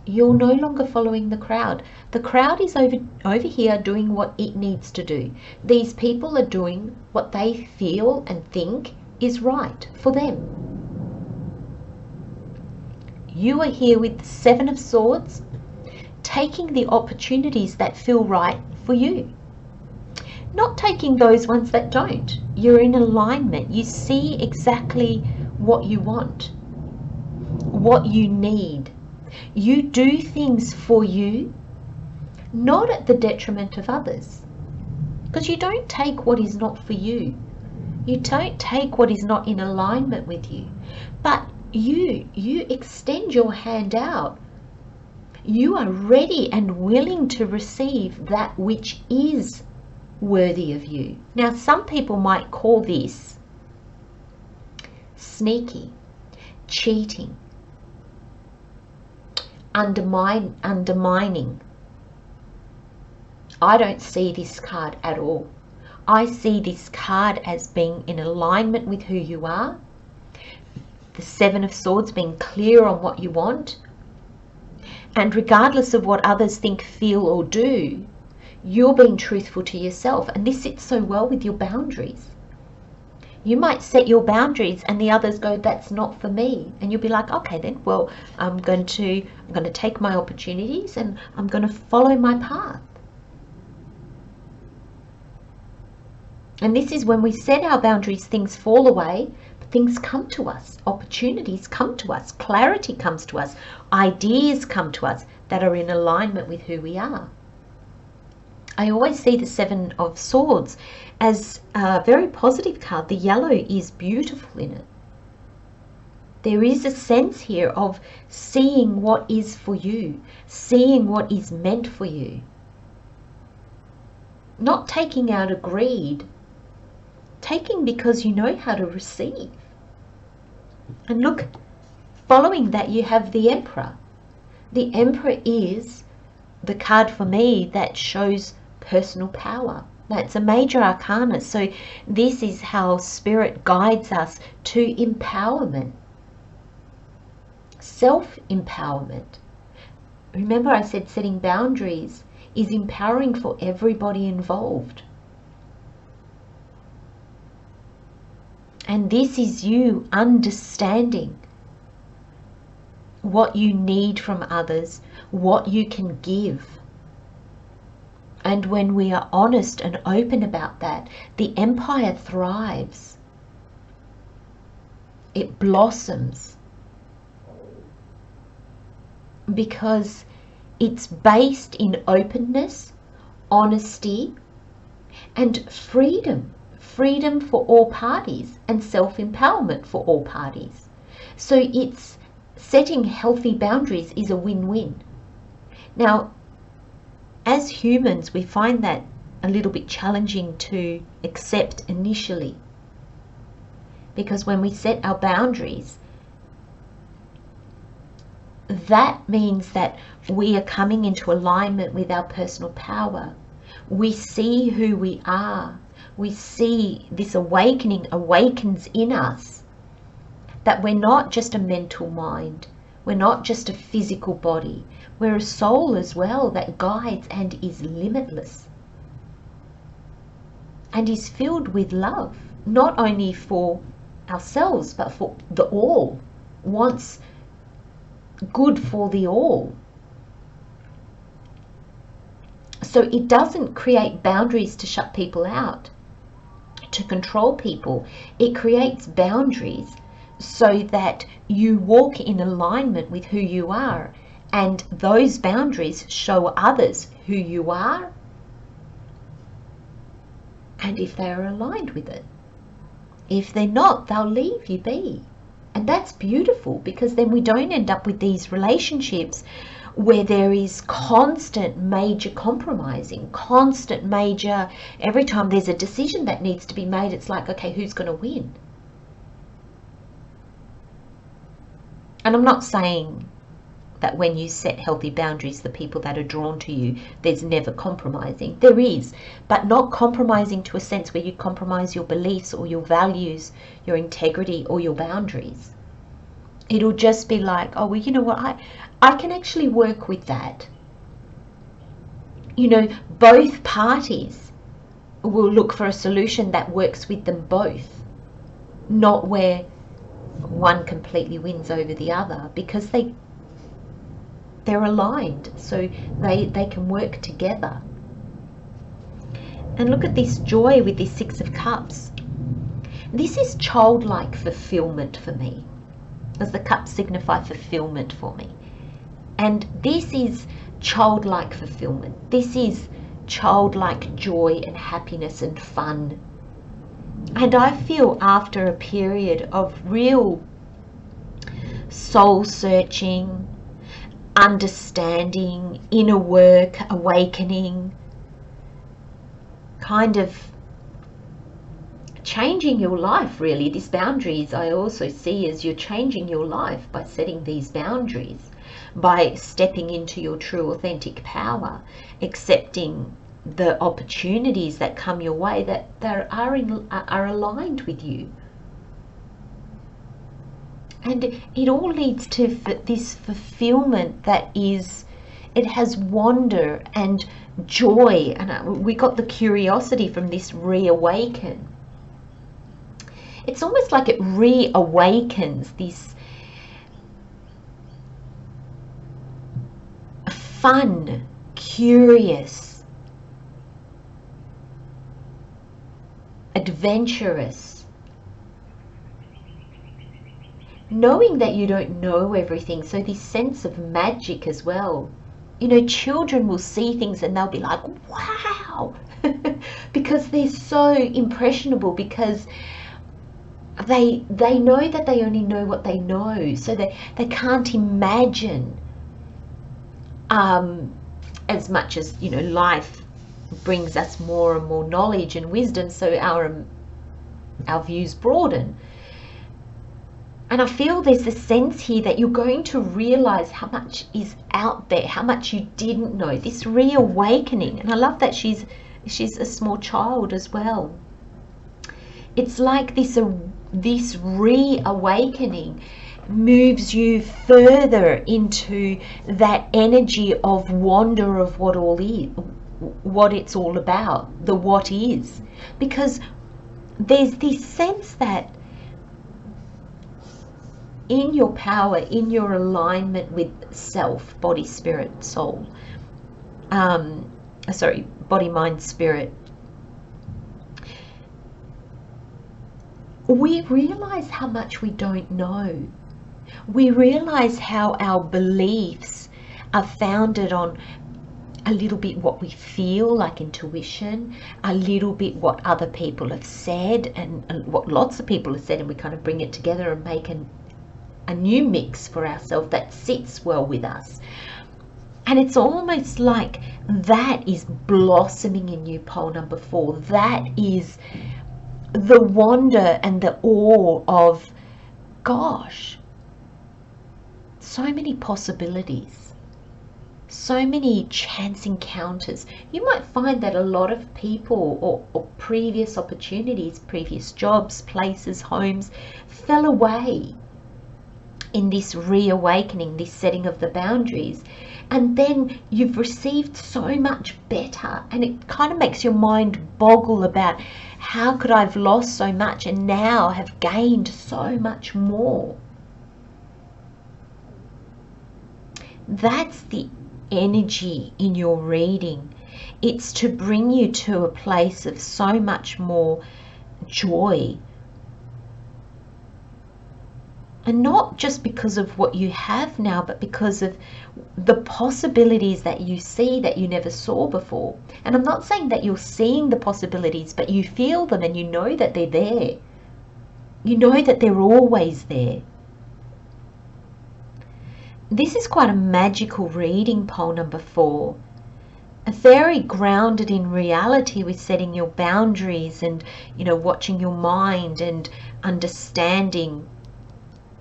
You're no longer following the crowd. The crowd is over here doing what it needs to do. These people are doing what they feel and think is right for them. You are here with the 7 of Swords, taking the opportunities that feel right for you. not taking those ones that don't. You're in alignment. You see exactly what you want, what you need. You do things for you, not at the detriment of others, because you don't take what is not for you. You don't take what is not in alignment with you, but you extend your hand out. You are ready and willing to receive that which is worthy of you. Now, some people might call this sneaky, cheating, undermining. I don't see this card at all. I see this card as being in alignment with who you are. The Seven of Swords, being clear on what you want. And regardless of what others think, feel, or do, you're being truthful to yourself. And this sits so well with your boundaries. You might set your boundaries and the others go, that's not for me. And you'll be like, okay then, well, I'm going to take my opportunities and I'm going to follow my path. And this is when we set our boundaries, things fall away, things come to us, opportunities come to us, clarity comes to us, ideas come to us that are in alignment with who we are. I always see the Seven of Swords as a very positive card. The yellow is beautiful in it. There is a sense here of seeing what is for you, seeing what is meant for you. Not taking out of greed, taking because you know how to receive. And look, following that you have the Emperor. The Emperor is the card for me that shows personal power. That's a major arcana. So this is how Spirit guides us to empowerment. Self-empowerment. Remember I said setting boundaries is empowering for everybody involved. And this is you understanding what you need from others, what you can give. And when we are honest and open about that, the empire thrives. It blossoms. Because it's based in openness, honesty, and freedom. Freedom for all parties and self-empowerment for all parties. So it's setting healthy boundaries is a win-win. Now, as humans, we find that a little bit challenging to accept initially. Because when we set our boundaries, that means that we are coming into alignment with our personal power. We see who we are. We see this awakening awakens in us that we're not just a mental mind. We're not just a physical body. We're a soul as well that guides and is limitless. And is filled with love, not only for ourselves, but for the all. Wants good for the all. So it doesn't create boundaries to shut people out, to control people. It creates boundaries so that you walk in alignment with who you are, and those boundaries show others who you are and if they are aligned with it. If they're not, they'll leave you be. And that's beautiful, because then we don't end up with these relationships where there is constant major compromising, constant major, every time there's a decision that needs to be made, it's like, okay, who's going to win? And I'm not saying that when you set healthy boundaries, the people that are drawn to you, there's never compromising. There is, but not compromising to a sense where you compromise your beliefs or your values, your integrity or your boundaries. It'll just be like, oh, well, you know what, I can actually work with that. You know, both parties will look for a solution that works with them both, not where one completely wins over the other, because they're aligned, so they can work together. And look at this joy with this Six of Cups. This is childlike fulfillment for me, as the cups signify fulfillment for me. And this is childlike fulfillment. This is childlike joy and happiness and fun. And I feel after a period of real soul searching, understanding, inner work, awakening, kind of changing your life, really. These boundaries I also see as you're changing your life by setting these boundaries, by stepping into your true authentic power, accepting the opportunities that come your way that are aligned with you. And it all leads to this fulfillment that is, it has wonder and joy. And we got the curiosity from this reawaken. It's almost like it reawakens this fun, curious, adventurous, knowing that you don't know everything. So this sense of magic as well. You know, children will see things and they'll be like, wow, because they're so impressionable, because they know that they only know what they know, so they can't imagine as much as, you know, life brings us more and more knowledge and wisdom, so our views broaden. And I feel there's a sense here that you're going to realize how much is out there, how much you didn't know, this reawakening. And I love that she's a small child as well. It's like this reawakening moves you further into that energy of wonder of what all is, what it's all about, the what is. Because there's this sense that in your power, in your alignment with self, body, spirit, soul, body, mind, spirit, we realize how much we don't know. We realize how our beliefs are founded on a little bit what we feel, like intuition, a little bit what other people have said, and what lots of people have said, and we kind of bring it together and make a new mix for ourselves that sits well with us. And it's almost like that is blossoming in you, pole number 4. That is the wonder and the awe of, gosh, so many possibilities, so many chance encounters. You might find that a lot of people or previous opportunities, previous jobs, places, homes fell away in this reawakening, this setting of the boundaries. And then you've received so much better, and it kind of makes your mind boggle about how could I've lost so much and now have gained so much more. That's the energy in your reading. It's to bring you to a place of so much more joy. And not just because of what you have now, but because of the possibilities that you see that you never saw before. And I'm not saying that you're seeing the possibilities, but you feel them and you know that they're there. You know that they're always there. This is quite a magical reading, pole number 4. Very grounded in reality with setting your boundaries and, you know, watching your mind and understanding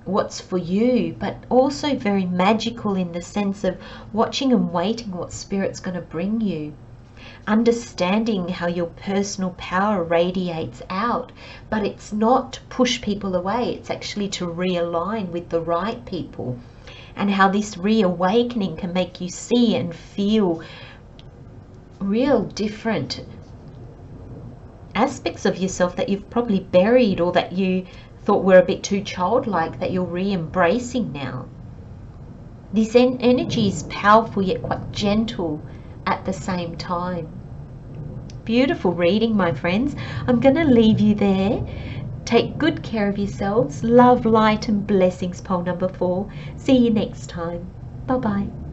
what's for you, but also very magical in the sense of watching and waiting what Spirit's going to bring you. Understanding how your personal power radiates out, but it's not to push people away, it's actually to realign with the right people. And how this reawakening can make you see and feel real different aspects of yourself that you've probably buried or that you thought were a bit too childlike, that you're re-embracing now. This energy is powerful yet quite gentle at the same time. beautiful reading, my friends. I'm going to leave you there. Take good care of yourselves. Love, light and blessings, pole number 4. See you next time. Bye-bye.